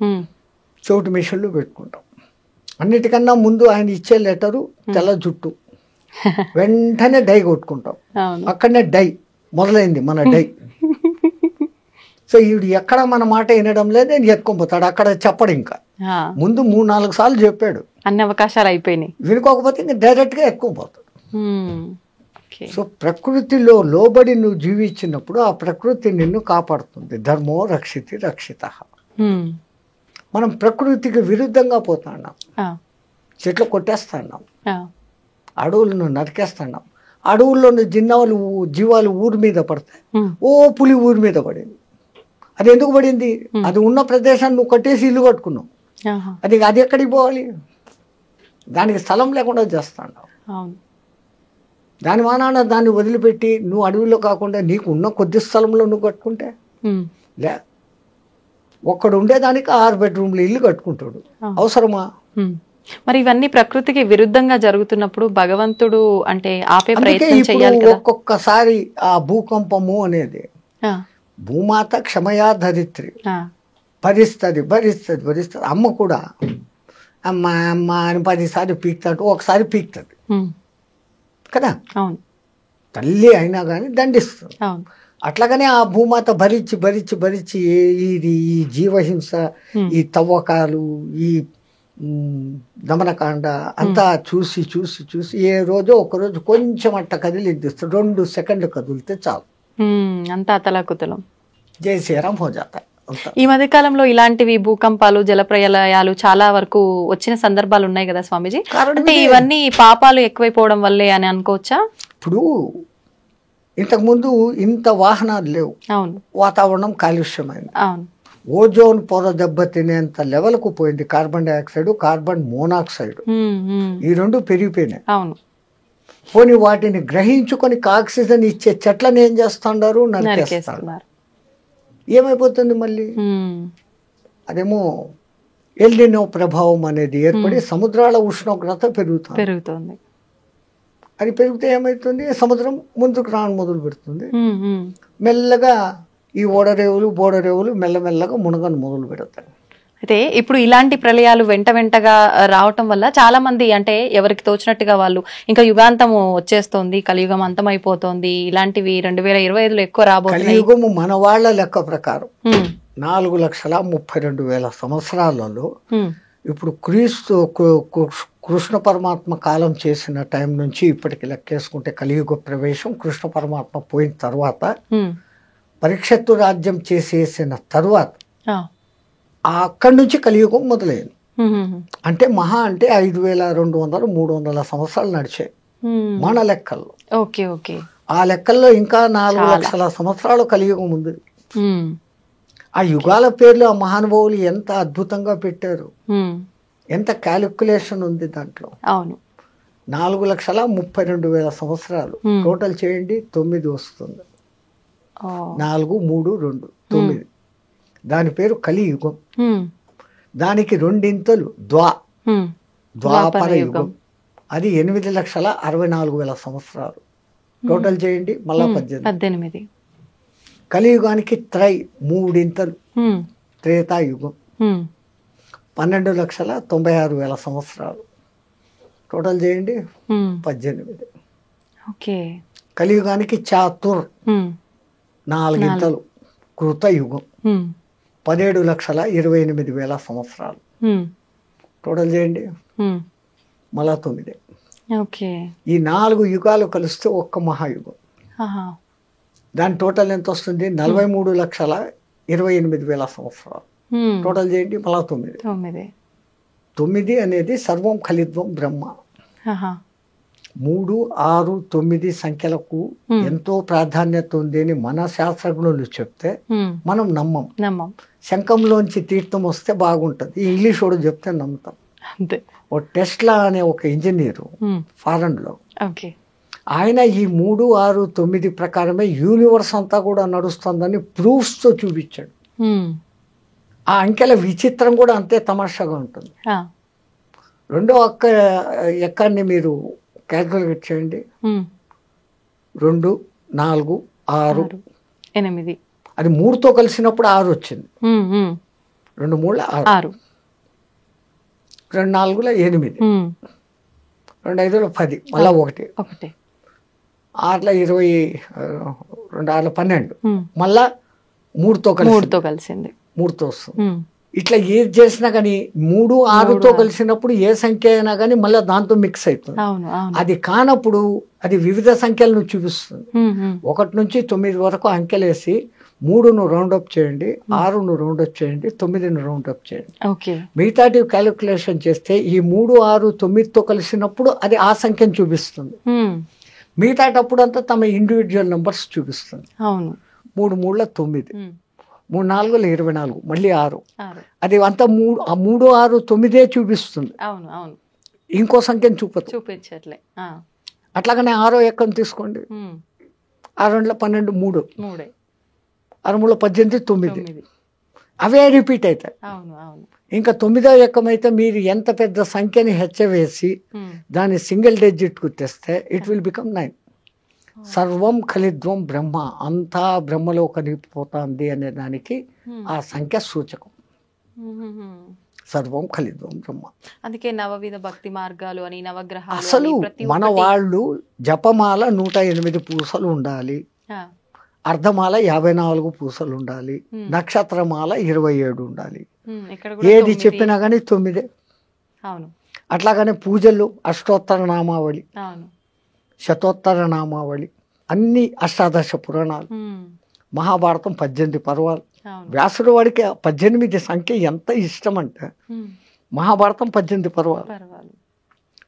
చోటు మిషన్లు పెట్టుకుంటాం. అన్నిటికన్నా ముందు ఆయన ఇచ్చే లెటరు తెల్ల జుట్టు, వెంటనే డై కొట్టుకుంటాం, అక్కడనే డై మొదలైంది మన డై. సో ఈవిడ ఎక్కడ మన మాట వినడం లేదు, నేను ఎత్తుకొని అక్కడ చెప్పడు. ఇంకా ముందు 3-4 సార్లు చెప్పాడు, అన్ని అవకాశాలు అయిపోయినాయి, వినుకోకపోతే ఇంకా డైరెక్ట్గా ఎత్తుకుపోతాడు. సో ప్రకృతిలో లోబడి నువ్వు జీవించినప్పుడు ఆ ప్రకృతి నిన్ను కాపాడుతుంది. ధర్మో రక్షితి రక్షిత. మనం ప్రకృతికి విరుద్ధంగా పోతున్నాం, చెట్లు కొట్టేస్తున్నాం, అడవులను నరికేస్తున్నాం, అడవుల్లోని జీవాలు ఊరి మీద పడతాయి. ఓ పులి ఊరి మీద పడింది, అది ఎందుకు పడింది? అది ఉన్న ప్రదేశాన్ని నువ్వు కట్టేసి ఇల్లు కట్టుకున్నావు, అది ఎక్కడికి పోవాలి? దానికి స్థలం లేకుండా చేస్తున్నావు. దాని మానాన దాన్ని వదిలిపెట్టి నువ్వు అడవిలో కాకుండా నీకు ఉన్న కొద్ది స్థలంలో నువ్వు కట్టుకుంటే లే, ఒక్కడు ఉండేదానికి 6 బెడ్రూమ్లు ఇల్లు కట్టుకుంటాడు, అవసరమా? మరి ఇవన్నీ ప్రకృతికి విరుద్ధంగా జరుగుతున్నప్పుడు భగవంతుడు అంటే ఆపే ప్రయత్నం చేయాలి కదా. ఒక్కొక్కసారి ఆ భూకంపము అనేది భూమాత క్షమయా ధరిత్రి, భరిస్తుంది. అమ్మ కూడా అమ్మ అమ్మ అని 10 సార్లు పీక్తాడు, ఒకసారి పీక్తుంది కదా. తల్లి అయినా కానీ దండిస్తుంది. అట్లాగనే ఆ భూమాత భరించి ఈ జీవహింస, ఈ తవ్వకాలు, ఈ దమనకాండ అంతా చూసి ఏ రోజో ఒకరోజు కొంచెం అట్ట కదిలిద్దిస్తాడు, 2 సెకండ్లు కదిలితే చాలు, అంతా అతలాకుతలం, జై శ్రీరామ్ హో జాతా. ఈ మధ్య కాలంలో ఇలాంటివి భూకంపాలు, జలప్రలయాలు చాలా వరకు వచ్చిన సందర్భాలు ఉన్నాయి కదా స్వామీజీ. అంటే ఇవన్నీ పాపాలు ఎక్కువైపోవడం వల్లే అని అనుకోవచ్చా? ఇప్పుడు ఇంతకుముందు ఇంత వాహనాలు లేవు, అవును, వాతావరణం కాలుష్యమైంది, అవును, ఓజోన్ పొర దెబ్బతినేంత లెవెల్కు పోయింది. కార్బన్ డైఆక్సైడ్, కార్బన్ మోనాక్సైడ్, ఈ 2 పెరిగిపోయినాయి. అవును. పోనీ వాటిని గ్రహించుకొని ఆక్సిజన్ ఇచ్చే చెట్లను ఏం చేస్తున్నారు? నరికేస్తున్నారు. ఏమైపోతుంది మళ్ళీ? అదేమో ఎల్నినో ప్రభావం అనేది ఏర్పడి సముద్రాల ఉష్ణోగ్రత పెరుగుతుంది. అది పెరిగితే ఏమవుతుంది? సముద్రం ముందుకు రావడం మొదలు పెడుతుంది. మెల్లగా ఈ ఓడరేవులు మెల్లమెల్లగా మునగను మొదలు పెడతాయి. అయితే ఇప్పుడు ఇలాంటి ప్రళయాలు వెంటగా రావటం వల్ల చాలా మంది అంటే ఎవరికి తోచినట్టుగా వాళ్ళు ఇంకా యుగాంతము వచ్చేస్తోంది, కలియుగం అంతమైపోతోంది, ఇలాంటివి 2025లో ఎక్కువ రాబోతుంది. కలియుగము మన వాళ్ళ లెక్క ప్రకారం 4,32,000 సంవత్సరాలలో ఇప్పుడు కృష్ణ పరమాత్మ కాలం చేసిన టైం నుంచి ఇప్పటికి లెక్కేసుకుంటే కలియుగ ప్రవేశం కృష్ణ పరమాత్మ పోయిన తర్వాత, పరీక్షత్తు రాజ్యం చేసేసిన తర్వాత అక్కడి నుంచి కలియుగం మొదలైంది. అంటే మహా అంటే 5,200-300 సంవత్సరాలు నడిచాయి. మన లెక్కల్లో. Okay okay. ఆ లెక్కల్లో ఇంకా 4 లక్షల సంవత్సరాలు కలియుగం ఉంది. ఆ యుగాల పేర్లు ఆ మహానుభావులు ఎంత అద్భుతంగా పెట్టారు, ఎంత క్యాలిక్యులేషన్ ఉంది దాంట్లో. అవును. 4,32,000 సంవత్సరాలు టోటల్ చేయండి, 9 వస్తుంది. 4, 3, 2, 9. దాని పేరు కలియుగం. దానికి రెండింతలు ద్వాపర యుగం. అది 8,64,000 సంవత్సరాలు టోటల్ చేయండి, మళ్ళా 18. కలియుగానికి మూడింతలు త్రేతాయుగం, 12,96,000 సంవత్సరాలు టోటల్ చేయండి, 18. ఓకే. కలియుగానికి చాతుర్ 4 కృతయుగం, 17,28,000 సంవత్సరాలు టోటల్ చేయండి, మళ్ళా 9. ఓకే. ఈ 4 యుగాలు కలిస్తే ఒక్క మహాయుగం. దాని టోటల్ ఎంత వస్తుంది? 43,28,000 సంవత్సరాలు టోటల్ చేయండి, మళ్ళా 9. 9 అనేది సర్వం ఖలిద్వం బ్రహ్మ. 3, 6, 9 సంఖ్యలకు ఎంతో ప్రాధాన్యత ఉంది అని మన శాస్త్రజ్ఞులు చెప్తే మనం నమ్మం. శంఖంలోంచి తీర్థం వస్తే బాగుంటది, ఇంగ్లీష్ వాడు చెప్తే నమ్ముతాం. ఓ టెస్లా అనే ఒక ఇంజనీరు ఫారెన్ లో, ఆయన ఈ 3, 6, 9 ప్రకారమే యూనివర్స్ అంతా కూడా నడుస్తుందని ప్రూఫ్స్ తో చూపించాడు. ఆ అంకెల విచిత్రం కూడా అంతే తమాషాగా ఉంటుంది. రెండో ఎక్కడిని మీరు క్యాల్కులేట్ చేయండి, 2, 4, 6, 8. అది 3తో కలిసినప్పుడు 6 వచ్చింది. 2 3 6, 2 4 8, 2 5 10, మళ్ళా 1, 6 20, 2 6 12, మళ్ళా 3తో కలిసింది, 3తో వస్తుంది. ఇట్లా ఏది చేసినా కానీ 3, 6తో కలిసినప్పుడు ఏ సంఖ్య అయినా కానీ మళ్ళీ దాంతో మిక్స్ అవుతుంది. అది కానప్పుడు అది వివిధ సంఖ్యలను చూపిస్తుంది. 1 నుంచి 9 వరకు అంకెలేసి 3ను రౌండప్ చేయండి, 6ను రౌండప్ చేయండి, 9ను రౌండప్ చేయండి. మిగతాటి క్యాలిక్యులేషన్ చేస్తే ఈ 3, 6, 9తో కలిసినప్పుడు అది ఆ సంఖ్యను చూపిస్తుంది. మిగతాటప్పుడు అంతా తమ ఇండివిజువల్ నెంబర్స్ చూపిస్తుంది. 3 3 9, 3 4 24, మళ్ళీ 6. అది అంతా 3 6 9 చూపిస్తుంది, ఇంకో సంఖ్యను చూపించట్లే. అట్లాగనే 6వ ఎక్కను తీసుకోండి, 6 2 12, 3 6 3 18, 9. అవే రిపీట్ అవుతాయి. ఇంకా 9వ ఎక్కం అయితే మీరు ఎంత పెద్ద సంఖ్యని హెచ్చవేసి దాన్ని సింగిల్ డిజిట్కు తెస్తే ఇట్ విల్ బికమ్ 9. సర్వం ఖలిద్వం బ్రహ్మ, అంతా బ్రహ్మలో కలిగిపోతుంది అనే దానికి ఆ సంఖ్య సూచకం. సర్వం ఖలిద్వం బ్రహ్మ. అందుకే నవవిధ భక్తి మార్గాలు అని, నవగ్రహాలు. అసలు మన వాళ్ళు జపమాల 108 పూసలు ఉండాలి, అర్ధమాల 54 పూసలు ఉండాలి, నక్షత్రమాల 27 ఉండాలి. ఏది చెప్పినా కానీ 9. అట్లాగనే పూజలు అష్టోత్తర నామావళి, శతోత్తర నామావళి, అన్ని అష్టాదశ పురాణాలు, మహాభారతం 18 పర్వాలు. వ్యాసుడు వాడికి 18 సంఖ్య ఎంత ఇష్టం అంటే మహాభారతం 18 పర్వాలు,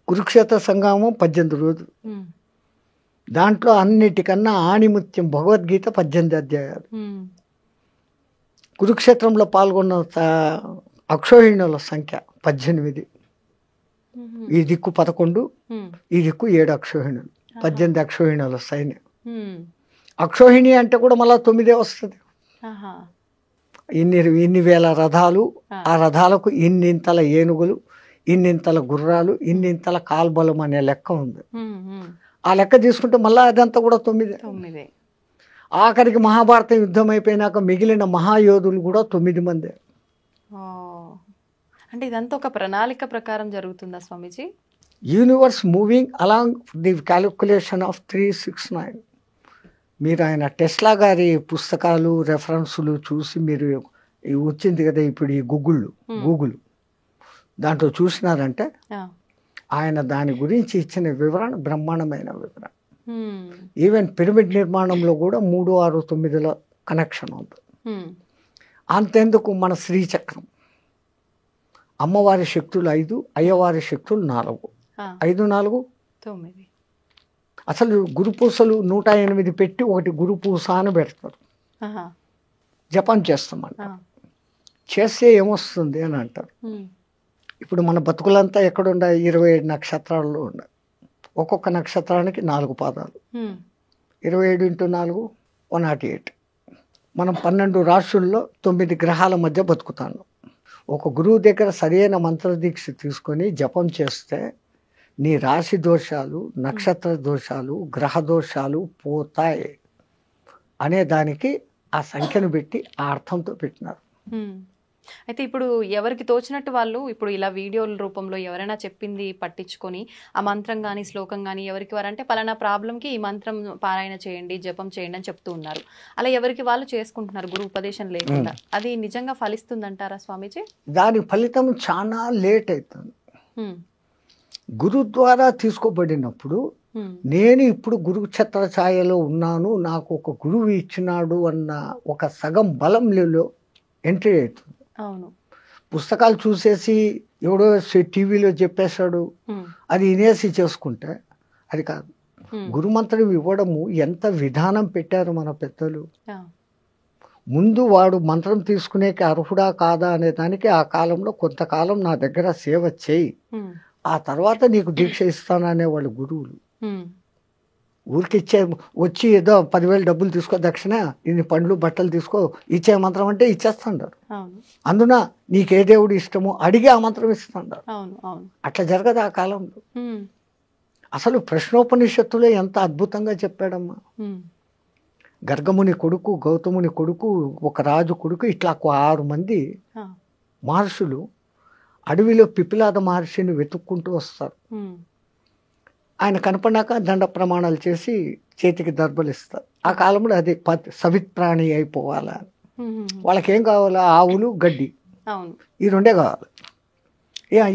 కురుక్షేత్ర సంగ్రామం 18 రోజులు. దాంట్లో అన్నిటికన్నా ఆణిముత్యం భగవద్గీత 18 అధ్యాయాలు. కురుక్షేత్రంలో పాల్గొన్న అక్షోహిణుల సంఖ్య 18. ఈ దిక్కు 11, ఈ దిక్కు 7 అక్షోహిణులు, 18 అక్షోహిణుల సైన్యం. అక్షోహిణి అంటే కూడా మళ్ళా 9 వస్తుంది. ఇన్ని వేల రథాలు, ఆ రథాలకు ఇన్నింతల ఏనుగులు, ఇన్నింతల గుర్రాలు, ఇన్నింతల కాల్బలం అనే లెక్క ఉంది. ఆ లెక్క తీసుకుంటే మళ్ళీ అదంతా కూడా 9. ఆఖరికి మహాభారతం యుద్ధం అయిపోయినాక మిగిలిన మహాయోధులు కూడా 9 మంది. అంటే ఇదంతా ఒక ప్రణాళిక ప్రకారం జరుగుతుందా Swamiji? Universe moving along the calculation of 369. మీరు ఆయన టెస్లా గారి పుస్తకాలు రెఫరెన్సులు చూసి మీరు వచ్చింది కదా ఇప్పుడు ఈ గూగుల్ దాంట్లో చూసినారంటే ఆయన దాని గురించి ఇచ్చిన వివరణ బ్రహ్మాండమైన వివరణ. ఈవెన్ పిరమిడ్ నిర్మాణంలో కూడా 3 6 9ల కనెక్షన్ ఉంది. అంతెందుకు మన శ్రీచక్రం, అమ్మవారి శక్తులు 5, అయ్యవారి శక్తులు 4, 5 4 9, అసలు గురుపూసలు 108 పెట్టి ఒకటి గురుపూస అని పెడతారు, ఆహా. జపం చేస్తామంట. ఆ. చేస్తే ఏమొస్తుంది అని అంటారు. ఇప్పుడు మన బతుకులంతా ఎక్కడుండే 27 నక్షత్రాల్లో ఉన్నాయి. ఒక్కొక్క నక్షత్రానికి 4 పాదాలు, 27 × 4 108. మనం 12 రాశుల్లో 9 గ్రహాల మధ్య బతుకుతాను. ఒక గురువు దగ్గర సరైన మంత్రదీక్ష తీసుకొని జపం చేస్తే నీ రాశి దోషాలు, నక్షత్ర దోషాలు, గ్రహ దోషాలు పోతాయి అనే దానికి ఆ సంఖ్యను పెట్టి ఆ అర్థంతో పెట్టినారు. అయితే ఇప్పుడు ఎవరికి తోచినట్టు వాళ్ళు ఇప్పుడు ఇలా వీడియోల రూపంలో ఎవరైనా చెప్పింది పట్టించుకొని ఆ మంత్రం కానీ శ్లోకం కానీ ఎవరికి వారంటే పలానా ప్రాబ్లంకి ఈ మంత్రం పారాయణ చేయండి, జపం చేయండి అని చెప్తూ ఉన్నారు. అలా ఎవరికి వాళ్ళు చేసుకుంటున్నారు గురు ఉపదేశం లేకుండా. అది నిజంగా ఫలిస్తుందంటారా స్వామీజీ? దాని ఫలితం చాలా లేట్ అవుతుంది. గురు ద్వారా తీసుకోబడినప్పుడు నేను ఇప్పుడు గురువు ఛత్ర ఛాయలో ఉన్నాను, నాకు ఒక గురువు ఇచ్చినాడు అన్న ఒక సగం బలంలో ఎంట్రీ అవుతుంది. అవును. పుస్తకాలు చూసేసి ఎవడో టీవీలో చెప్పేశాడు అది వినేసి చేసుకుంటే అది కాదు. గురుమంత్రం ఇవ్వడము ఎంత విధానం పెట్టారు మన పెద్దలు. ముందు వాడు మంత్రం తీసుకునేకి అర్హుడా కాదా అనే దానికి ఆ కాలంలో కొంతకాలం నా దగ్గర సేవ చేయి, ఆ తర్వాత నీకు దీక్ష ఇస్తాననే వాళ్ళు గురువులు. ఊరికి ఇచ్చే వచ్చి ఏదో 10,000 డబ్బులు తీసుకో, దక్షిణ ఇన్ని పండ్లు బట్టలు తీసుకో, ఇచ్చే మంత్రం అంటే ఇచ్చేస్తాండారు. అందున నీకే దేవుడు ఇష్టమో అడిగి ఆ మంత్రం ఇస్తాండారు. అట్లా జరగదు ఆ కాలంలో. అసలు ప్రశ్నోపనిషత్తులో ఎంత అద్భుతంగా చెప్పాడమ్మా. గర్గముని కొడుకు, గౌతముని కొడుకు, ఒక రాజు కొడుకు, ఇట్లా 6 మంది మహర్షులు అడవిలో పిపిలాద మహర్షిని వెతుక్కుంటూ వస్తారు. ఆయన కనపడినాక దండ ప్రమాణాలు చేసి చేతికి దర్బలు ఇస్తారు. ఆ కాలంలో అది సవిత్ప్రాణి అయిపోవాలా. వాళ్ళకేం కావాలా? ఆవులు, గడ్డి, ఈ 2 కావాలి.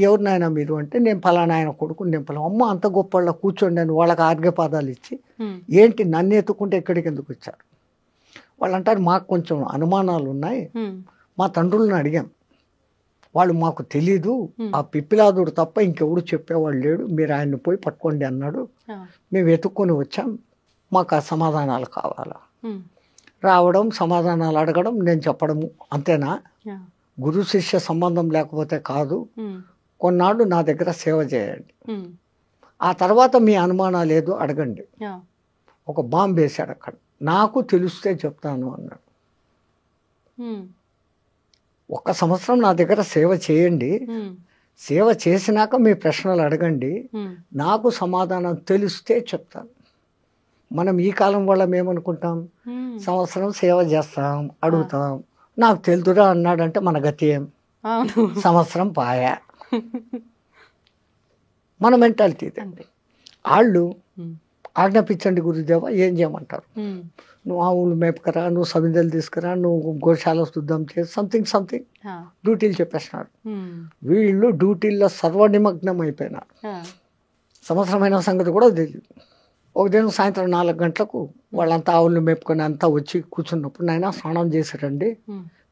ఎవరు నాయన మీరు అంటే నేను ఫలానా ఆయన కొడుకు, నేను ఫలానా. అమ్మ అంత గొప్ప వాళ్ళ కూర్చోండి అని వాళ్ళకి ఆర్ఘ్యపాదాలు ఇచ్చి, ఏంటి నన్ను ఎత్తుకుంటే ఎక్కడికి ఎందుకు వచ్చారు? వాళ్ళు అంటారు మాకు కొంచెం అనుమానాలు ఉన్నాయి, మా తండ్రులను అడిగాం, వాళ్ళు మాకు తెలీదు, ఆ పిప్పిలాదుడు తప్ప ఇంకెవడు చెప్పేవాళ్ళు లేడు, మీరు ఆయన్ని పోయి పట్టుకోండి అన్నాడు, మేము వెతుక్కొని వచ్చాం, మాకు ఆ సమాధానాలు కావాలా. రావడం, సమాధానాలు అడగడం, నేను చెప్పడము, అంతేనా? గురు శిష్య సంబంధం లేకపోతే కాదు. కొన్నాళ్ళు నా దగ్గర సేవ చేయండి, ఆ తర్వాత మీ అనుమానాలు ఏదో అడగండి. ఒక బాంబు వేశాడు అక్కడ, నాకు తెలిస్తే చెప్తాను అన్నాడు. 1 సంవత్సరం నా దగ్గర సేవ చేయండి, సేవ చేసినాక మీ ప్రశ్నలు అడగండి, నాకు సమాధానం తెలిస్తే చెప్తాను. మనం ఈ కాలం వాళ్ళం ఏమనుకుంటాం, సంవత్సరం సేవ చేస్తాం, అడుగుతాం, నాకు తెలుదురా అన్నాడంటే మన గతి ఏం? సంవత్సరం పాయా. మన మెంటాలిటీ ఇది. వాళ్ళు ఆజ్ఞాపించండి గురుదేవ, ఏం చేయమంటారు? నువ్వు ఆవులు మేపకరా, నువ్వు సమిందలు తీసుకురా, నువ్వు గోశాల శుద్ధం చేసి సంథింగ్ డ్యూటీలు చెప్పేస్తున్నారు. వీళ్ళు డ్యూటీల్లో సర్వనిమగ్నం అయిపోయినారు. సంవత్సరమైన సంగతి కూడా తెలియదు. ఒక దినం సాయంత్రం 4 గంటలకు వాళ్ళంతా ఆవులు మేపుకొని అంతా వచ్చి కూర్చున్నప్పుడు, నాయన స్నానం చేశారండి,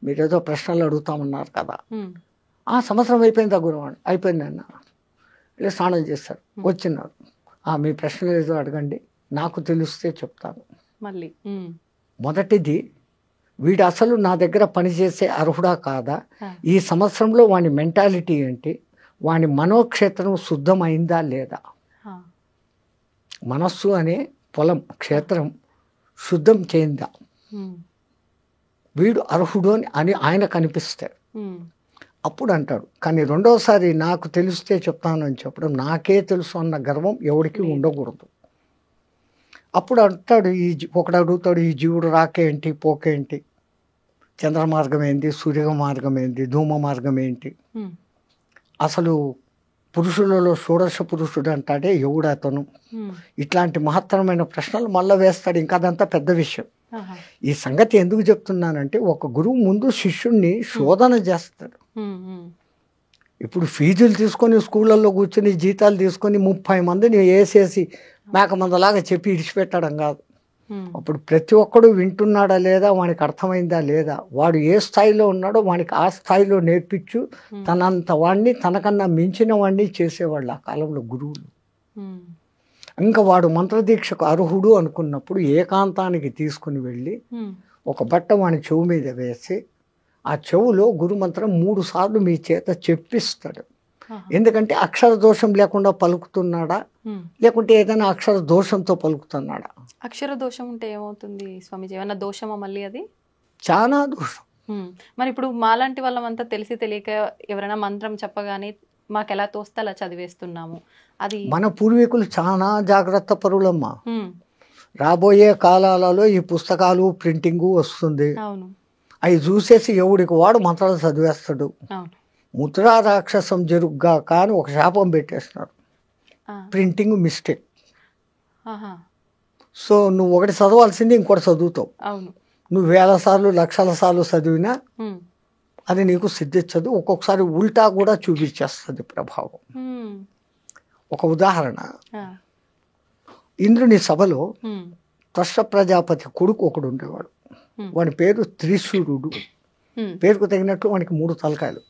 మీరేదో ప్రశ్నలు అడుగుతామన్నారు కదా. ఆ సంవత్సరం అయిపోయిందా గురువాడు? అయిపోయింది అన్న. ఇలా స్నానం చేశారు, వచ్చినారు, మీ ప్రశ్నలు ఏదో అడగండి, నాకు తెలిస్తే చెప్తాను. మళ్ళీ మొదటిది, వీడు అసలు నా దగ్గర పనిచేసే అర్హుడా కాదా, ఈ సంవత్సరంలో వాని మెంటాలిటీ ఏంటి, వాని మనోక్షేత్రం శుద్ధమైందా లేదా. మనస్సు అనే పొలం, క్షేత్రం శుద్ధం చేయిందా, వీడు అర్హుడు అని ఆయనకు అనిపిస్తాడు. అప్పుడు అంటాడు. కానీ రెండోసారి నాకు తెలిస్తే చెప్తాను అని చెప్పడం, నాకే తెలుసు అన్న గర్వం ఎవరికి ఉండకూడదు. అప్పుడు అంటాడు, ఒకడు అడుగుతాడు, ఈ జీవుడు రాకేంటి, పోకేంటి, చంద్ర మార్గం ఏంటి, సూర్య మార్గం ఏంటి, ధూమ మార్గం ఏంటి, అసలు పురుషులలో షోడశ పురుషుడు అంటాడే ఎవడు అతను, ఇట్లాంటి మహత్తరమైన ప్రశ్నలు మళ్ళీ వేస్తాడు. ఇంకా అదంతా పెద్ద విషయం. ఈ సంగతి ఎందుకు చెప్తున్నానంటే, ఒక గురువు ముందు శిష్యుణ్ణి శోధన చేస్తాడు. ఇప్పుడు ఫీజులు తీసుకొని స్కూళ్ళల్లో కూర్చొని జీతాలు తీసుకొని 30 మందిని వేసేసి మేకమందలాగా చెప్పి ఇడిచిపెట్టడం కాదు. అప్పుడు ప్రతి ఒక్కడు వింటున్నాడా లేదా, వానికి అర్థమైందా లేదా, వాడు ఏ స్థాయిలో ఉన్నాడో వానికి ఆ స్థాయిలో నేర్పించు, తనంత వాడిని తనకన్నా మించిన వాడిని చేసేవాళ్ళు ఆ కాలంలో గురువులు. ఇంకా వాడు మంత్రదీక్షకు అర్హుడు అనుకున్నప్పుడు ఏకాంతానికి తీసుకుని వెళ్ళి ఒక బట్ట వాని చెవు మీద వేసి ఆ చెవులో గురుమంత్రం 3 సార్లు మీ చేత చెప్పిస్తాడు. ఎందుకంటే అక్షర దోషం లేకుండా పలుకుతున్నాడా లేకుంటే ఏదైనా అక్షర దోషంతో పలుకుతున్నాడా? అక్షర దోషం ఉంటే ఏమవుతుంది స్వామిజీ? ఏమన్నా దోషమా మళ్ళీ అది? చాలా దోషం. మరి ఇప్పుడు మాలాంటి వాళ్ళమంతా తెలిసి తెలియక ఎవరైనా మంత్రం చెప్పగానే మాకు ఎలా తోస్తే అలా చదివేస్తున్నాము. అది మన పూర్వీకులు చాలా జాగ్రత్త పరులమ్మా. రాబోయే కాలాలలో ఈ పుస్తకాలు ప్రింటింగు వస్తుంది. అవును, అవి చూసేసి ఎవడికి వాడు మంత్రాలు చదివేస్తాడు. అవును. ముద్రా రాక్షసం జరుగుగా కానీ ఒక శాపం పెట్టేస్తున్నారు. Printing mistake. సో నువ్వు ఒకటి చదవాల్సింది ఇంకోటి చదువుతావు. అవును. నువ్వు 1000 సార్లు 1,00,000 సార్లు చదివినా అది నీకు సిద్ధించదు. ఒక్కొక్కసారి ఉల్టా కూడా చూపించేస్తుంది ప్రభావం. ఒక ఉదాహరణ, ఇంద్రుని సభలో త్వష్ట ప్రజాపతి కొడుకు ఒకడు ఉండేవాడు. వాడి పేరు త్రిశూరుడు. పేరుకు తగినట్లు వానికి 3 తలకాయలు.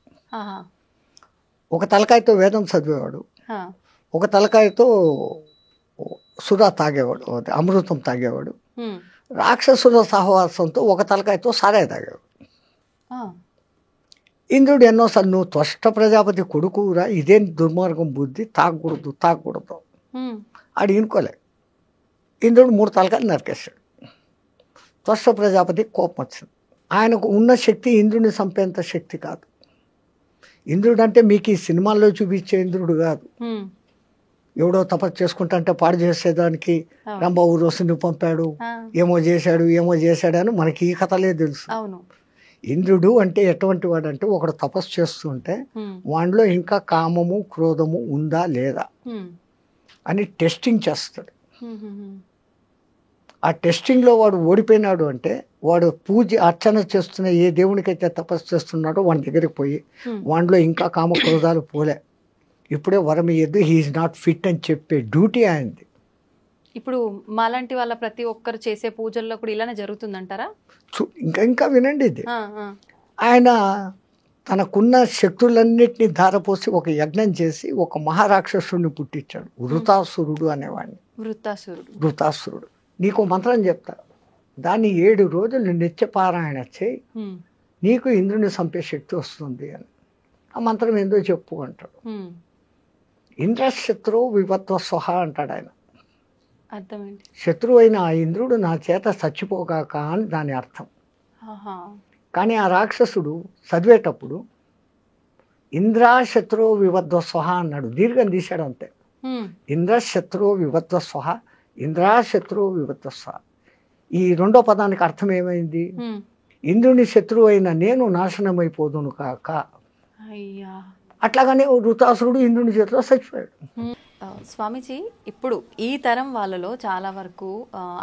ఒక తలకాయతో వేదం చదివేవాడు, ఒక తలకాయతో సురా తాగేవాడు, అమృతం తాగేవాడు. రాక్షసుల సహవాసంతో ఒక తలకాయతో సారాయి తాగేవాడు. ఇంద్రుడు ఎన్నోసార్లు నువ్వు త్వష్ట ప్రజాపతి కొడుకురా, ఇదేం దుర్మార్గం బుద్ధి, తాగకూడదు ఆడు ఇనుకోలే. ఇంద్రుడు 3 తలకాయలు నరికేశాడు. త్వష్ట ప్రజాపతి కోపం వచ్చింది. ఆయనకు ఉన్న శక్తి ఇంద్రుడిని చంపేంత శక్తి కాదు. ఇంద్రుడు అంటే మీకు ఈ సినిమాల్లో చూపించే ఇంద్రుడు కాదు. ఎవడో తపస్సు చేసుకుంటా పాడు చేసేదానికి రంభ ఊరోసుని పంపాడు, ఏమో చేశాడు అని మనకి ఈ కథలే తెలుసు. ఇంద్రుడు అంటే ఎటువంటి వాడు అంటే ఒకడు తపస్సు చేస్తుంటే వాడిలో ఇంకా కామము క్రోధము ఉందా లేదా అని టెస్టింగ్ చేస్తాడు. ఆ టెస్టింగ్లో వాడు ఓడిపోయినాడు అంటే వాడు పూజ అర్చన చేస్తున్న ఏ దేవునికైతే తపస్సు చేస్తున్నాడో వాడి దగ్గరికి పోయి వాడిలో ఇంకా కామ క్రోధాలు పోలే, ఇప్పుడే వరం ఇయ్యద్దు, హీఈస్ నాట్ ఫిట్ అని చెప్పే డ్యూటీ ఆయనది. ఇప్పుడు మాలాంటి వాళ్ళ ప్రతి ఒక్కరు చేసే పూజల్లో కూడా ఇలానే జరుగుతుందంటారా? ఇంకా వినండి, ఇది ఆయన తనకున్న శక్తులన్నిటినీ ధారపోసి ఒక యజ్ఞం చేసి ఒక మహారాక్షసుడిని పుట్టించాడు, వృతాసురుడు అనేవాడిని. వృతాసురుడు. నీకు మంత్రం చెప్తా, దాన్ని 7 రోజులు నిత్యపారాయణ చేయి, నీకు ఇంద్రుని చంపే శక్తి వస్తుంది అని. ఆ మంత్రం ఏందో చెప్పు అంటాడు. ఇంద్రశత్రు వివత్వ స్వహ అంటాడు ఆయన. శత్రువు అయిన ఆ ఇంద్రుడు నా చేత చచ్చిపోగాక అని దాని అర్థం. కానీ ఆ రాక్షసుడు చదివేటప్పుడు ఇంద్రశత్రు వివత్వ స్వహ అన్నాడు, దీర్ఘం తీశాడు అంతే. ఇంద్రశత్రు వివత్వ స్వహ, ఇంద్రశత్రు వివత్వ స్వహ. ఈ 2వ పదానికి అర్థం ఏమైంది? ఇంద్రుని శత్రువు అయిన నేను నాశనమైపోదును కాక. అట్లాగానే వృతాసురుడు ఇంద్రుని చేతిలో చచ్చిపోయాడు. స్వామీజీ, ఇప్పుడు ఈ తరం వాళ్ళలో చాలా వరకు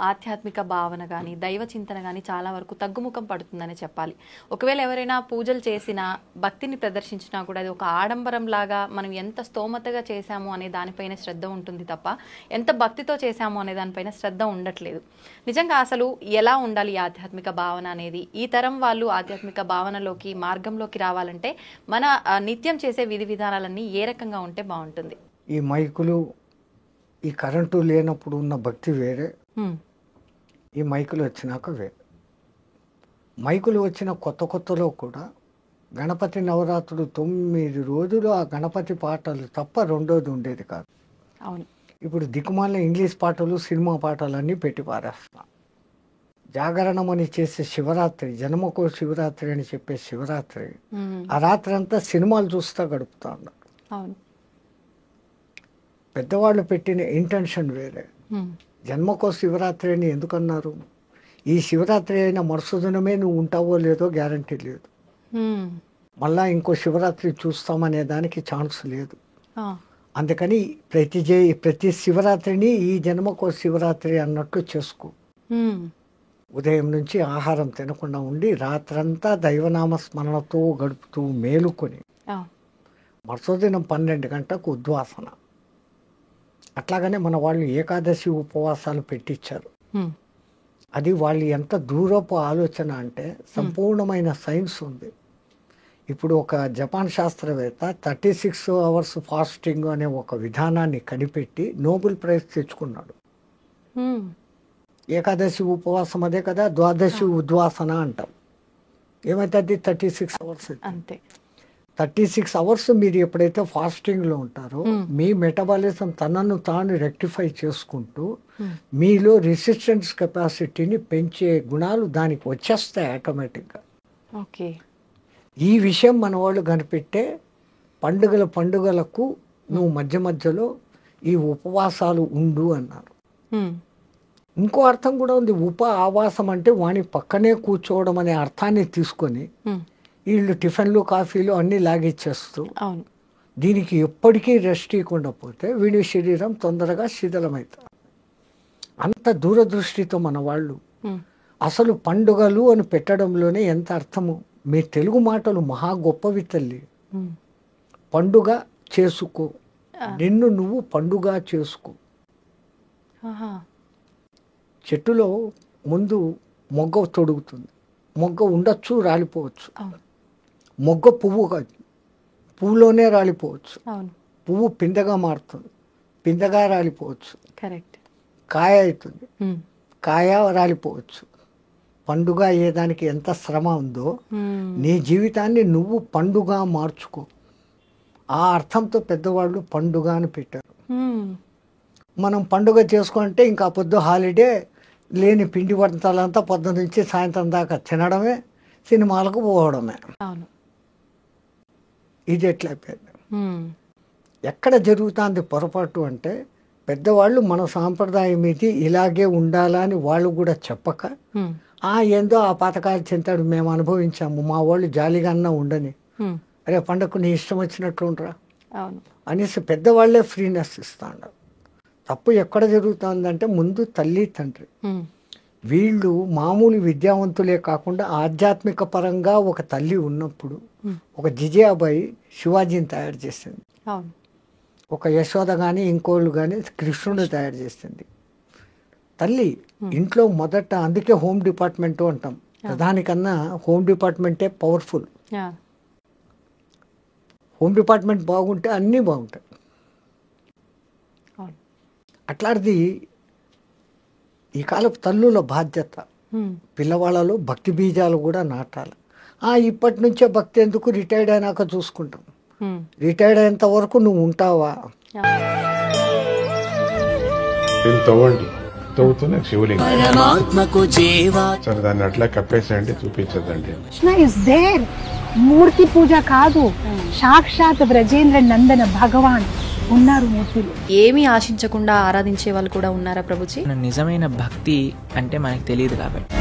ఆధ్యాత్మిక భావన కానీ దైవ చింతన కానీ చాలా వరకు తగ్గుముఖం పడుతుందని చెప్పాలి. ఒకవేళ ఎవరైనా పూజలు చేసినా భక్తిని ప్రదర్శించినా కూడా అది ఒక ఆడంబరం లాగా మనం ఎంత స్తోమతగా చేశాము అనే దానిపైన శ్రద్ధ ఉంటుంది తప్ప ఎంత భక్తితో చేశాము అనే దానిపైన శ్రద్ధ ఉండట్లేదు. నిజంగా అసలు ఎలా ఉండాలి ఈ ఆధ్యాత్మిక భావన అనేది? ఈ తరం వాళ్ళు ఆధ్యాత్మిక భావనలోకి మార్గంలోకి రావాలంటే మన నిత్యం చేసే విధి విధానాలన్నీ ఏ రకంగా ఉంటే బాగుంటుంది? ఈ మైకులు, ఈ కరెంటు లేనప్పుడు ఉన్న భక్తి వేరే, ఈ మైకులు వచ్చినాక వేరే. మైకులు వచ్చిన కొత్తలో కూడా గణపతి నవరాత్రులు 9 రోజులు ఆ గణపతి పాటలు తప్ప రెండోది ఉండేది కాదు. అవును. ఇప్పుడు దిక్కుమాలిన ఇంగ్లీష్ పాటలు, సినిమా పాటలన్నీ పెట్టి పారేస్తున్నాం. జాగరణం అని చేసే శివరాత్రి, జన్మకో శివరాత్రి అని చెప్పే శివరాత్రి, ఆ రాత్రి అంతా సినిమాలు చూస్తా గడుపుతా ఉన్నారు. అవును. పెద్దవాళ్ళు పెట్టిన ఇంటెన్షన్ వేరే. జన్మకో శివరాత్రి అని ఎందుకన్నారు? ఈ శివరాత్రి అయిన మరుసదినమే నువ్వు ఉంటావో లేదో గ్యారంటీ లేదు. మళ్ళా ఇంకో శివరాత్రి చూస్తామనే దానికి ఛాన్స్ లేదు. అందుకని ప్రతి శివరాత్రిని ఈ జన్మకో శివరాత్రి అన్నట్టు చేసుకో. ఉదయం నుంచి ఆహారం తినకుండా ఉండి రాత్రంతా దైవనామ స్మరణతో గడుపుతూ మేలుకొని మరుసదినం 12 గంటలకు ఉద్వాసన. అట్లాగనే మన వాళ్ళు ఏకాదశి ఉపవాసాలు పెట్టించారు. అది వాళ్ళు ఎంత దూరపు ఆలోచన అంటే సంపూర్ణమైన సైన్స్ ఉంది. ఇప్పుడు ఒక జపాన్ శాస్త్రవేత్త 36 hours ఫాస్టింగ్ అనే ఒక విధానాన్ని కనిపెట్టి నోబెల్ ప్రైజ్ తెచ్చుకున్నాడు. ఏకాదశి ఉపవాసం అదే కదా, ద్వాదశి ఉద్వాసన అంటాం. ఏమైతుంది 36 hours అంతే. 36 hours మీరు ఎప్పుడైతే ఫాస్టింగ్లో ఉంటారో మీ మెటబాలిజం తనను తాను రెక్టిఫై చేసుకుంటూ మీలో రెసిస్టెన్స్ కెపాసిటీని పెంచే గుణాలు దానికి వచ్చేస్తాయి ఆటోమేటిక్గా. ఓకే. ఈ విషయం మన వాళ్ళు కనిపెట్టే పండుగలకు నువ్వు మధ్య మధ్యలో ఈ ఉపవాసాలు ఉండు అన్నారు. ఇంకో అర్థం కూడా ఉంది. ఆవాసం అంటే వాని పక్కనే కూర్చోవడం అనే అర్థాన్ని తీసుకొని వీళ్ళు టిఫిన్లు కాఫీలు అన్నీ లాగిచ్చేస్తూ దీనికి ఎప్పటికీ రెస్ట్ ఇవ్వకుండా పోతే వీడి శరీరం తొందరగా శిథిలమవుతుంది. అంత దూరదృష్టితో మన వాళ్ళు అసలు పండుగలు అని పెట్టడంలోనే ఎంత అర్థము. మీ తెలుగు మాటలు మహా గొప్పవి తల్లి. పండుగ చేసుకో, నిన్ను నువ్వు పండుగ చేసుకో. చెట్టులో ముందు మొగ్గ తొడుగుతుంది, మొగ్గ ఉండొచ్చు రాలిపోవచ్చు. మొగ్గ పువ్వు కాదు, పువ్వులోనే రాలిపోవచ్చు. పువ్వు పిందెగా మారుతుంది, పిందెగా రాలిపోవచ్చు. కాయ అవుతుంది, కాయ రాలిపోవచ్చు. పండుగ అయ్యేదానికి ఎంత శ్రమ ఉందో నీ జీవితాన్ని నువ్వు పండుగ మార్చుకో. ఆ అర్థంతో పెద్దవాళ్ళు పండుగ అని పెట్టారు. మనం పండుగ చేసుకుంటే ఇంకా పొద్దు హాలిడే, లేని పిండి వంటలంతా పొద్దు నుంచి సాయంత్రం దాకా తినడమే, సినిమాలకు పోవడమే. ఇది ఎట్లా ఎక్కడ జరుగుతుంది పొరపాటు అంటే పెద్దవాళ్ళు మన సాంప్రదాయం ఇది ఇలాగే ఉండాలని వాళ్ళు కూడా చెప్పక ఏందో ఆ పథకాలు చెంతాడు మేము అనుభవించాము, మా వాళ్ళు జాలిగా అన్నా ఉండని, అరే పండగకు నీ ఇష్టం వచ్చినట్లు ఉండరా అనేసి పెద్దవాళ్లే ఫ్రీనెస్ ఇస్తాడు. తప్పు ఎక్కడ జరుగుతుందంటే ముందు తల్లి తండ్రి వీళ్ళు మామూలు విద్యావంతులే కాకుండా ఆధ్యాత్మిక పరంగా ఒక తల్లి ఉన్నప్పుడు ఒక జిజియాబాయి శివాజీని తయారు చేసింది, ఒక యశోద కానీ ఇంకోళ్ళు కానీ కృష్ణుడు తయారు చేసింది. తల్లి ఇంట్లో మొదట, అందుకే హోమ్ డిపార్ట్మెంట్ అంటాం, ప్రధానికన్నా హోమ్ డిపార్ట్మెంటే పవర్ఫుల్. హోమ్ డిపార్ట్మెంట్ బాగుంటే అన్నీ బాగుంటాయి. అట్లాంటిది ఈ కాలపు తల్లుల బాధ్యత పిల్లవాళ్ళలో భక్తి బీజాలు కూడా నాటాలి. ఇప్పటి నుంచే భక్తి ఎందుకు, రిటైర్డ్ అయినాక చూసుకుంటాం. రిటైర్డ్ అయ్యేంత వరకు నువ్వు ఉంటావా? తవ్వుతున్న శివలింగం సరే దాన్ని అట్లా కప్పేసేయండి, చూపించదండి. మూర్తి పూజ కాదు, సాక్షాత్ బ్రజేంద్ర నందన భగవాన్ ఉన్నారు మూర్తిలో. ఏమీ ఆశించకుండా ఆరాధించే వాళ్ళు కూడా ఉన్నారా ప్రభుజీ? నిజమైన భక్తి అంటే మనకు తెలియదు కాబట్టి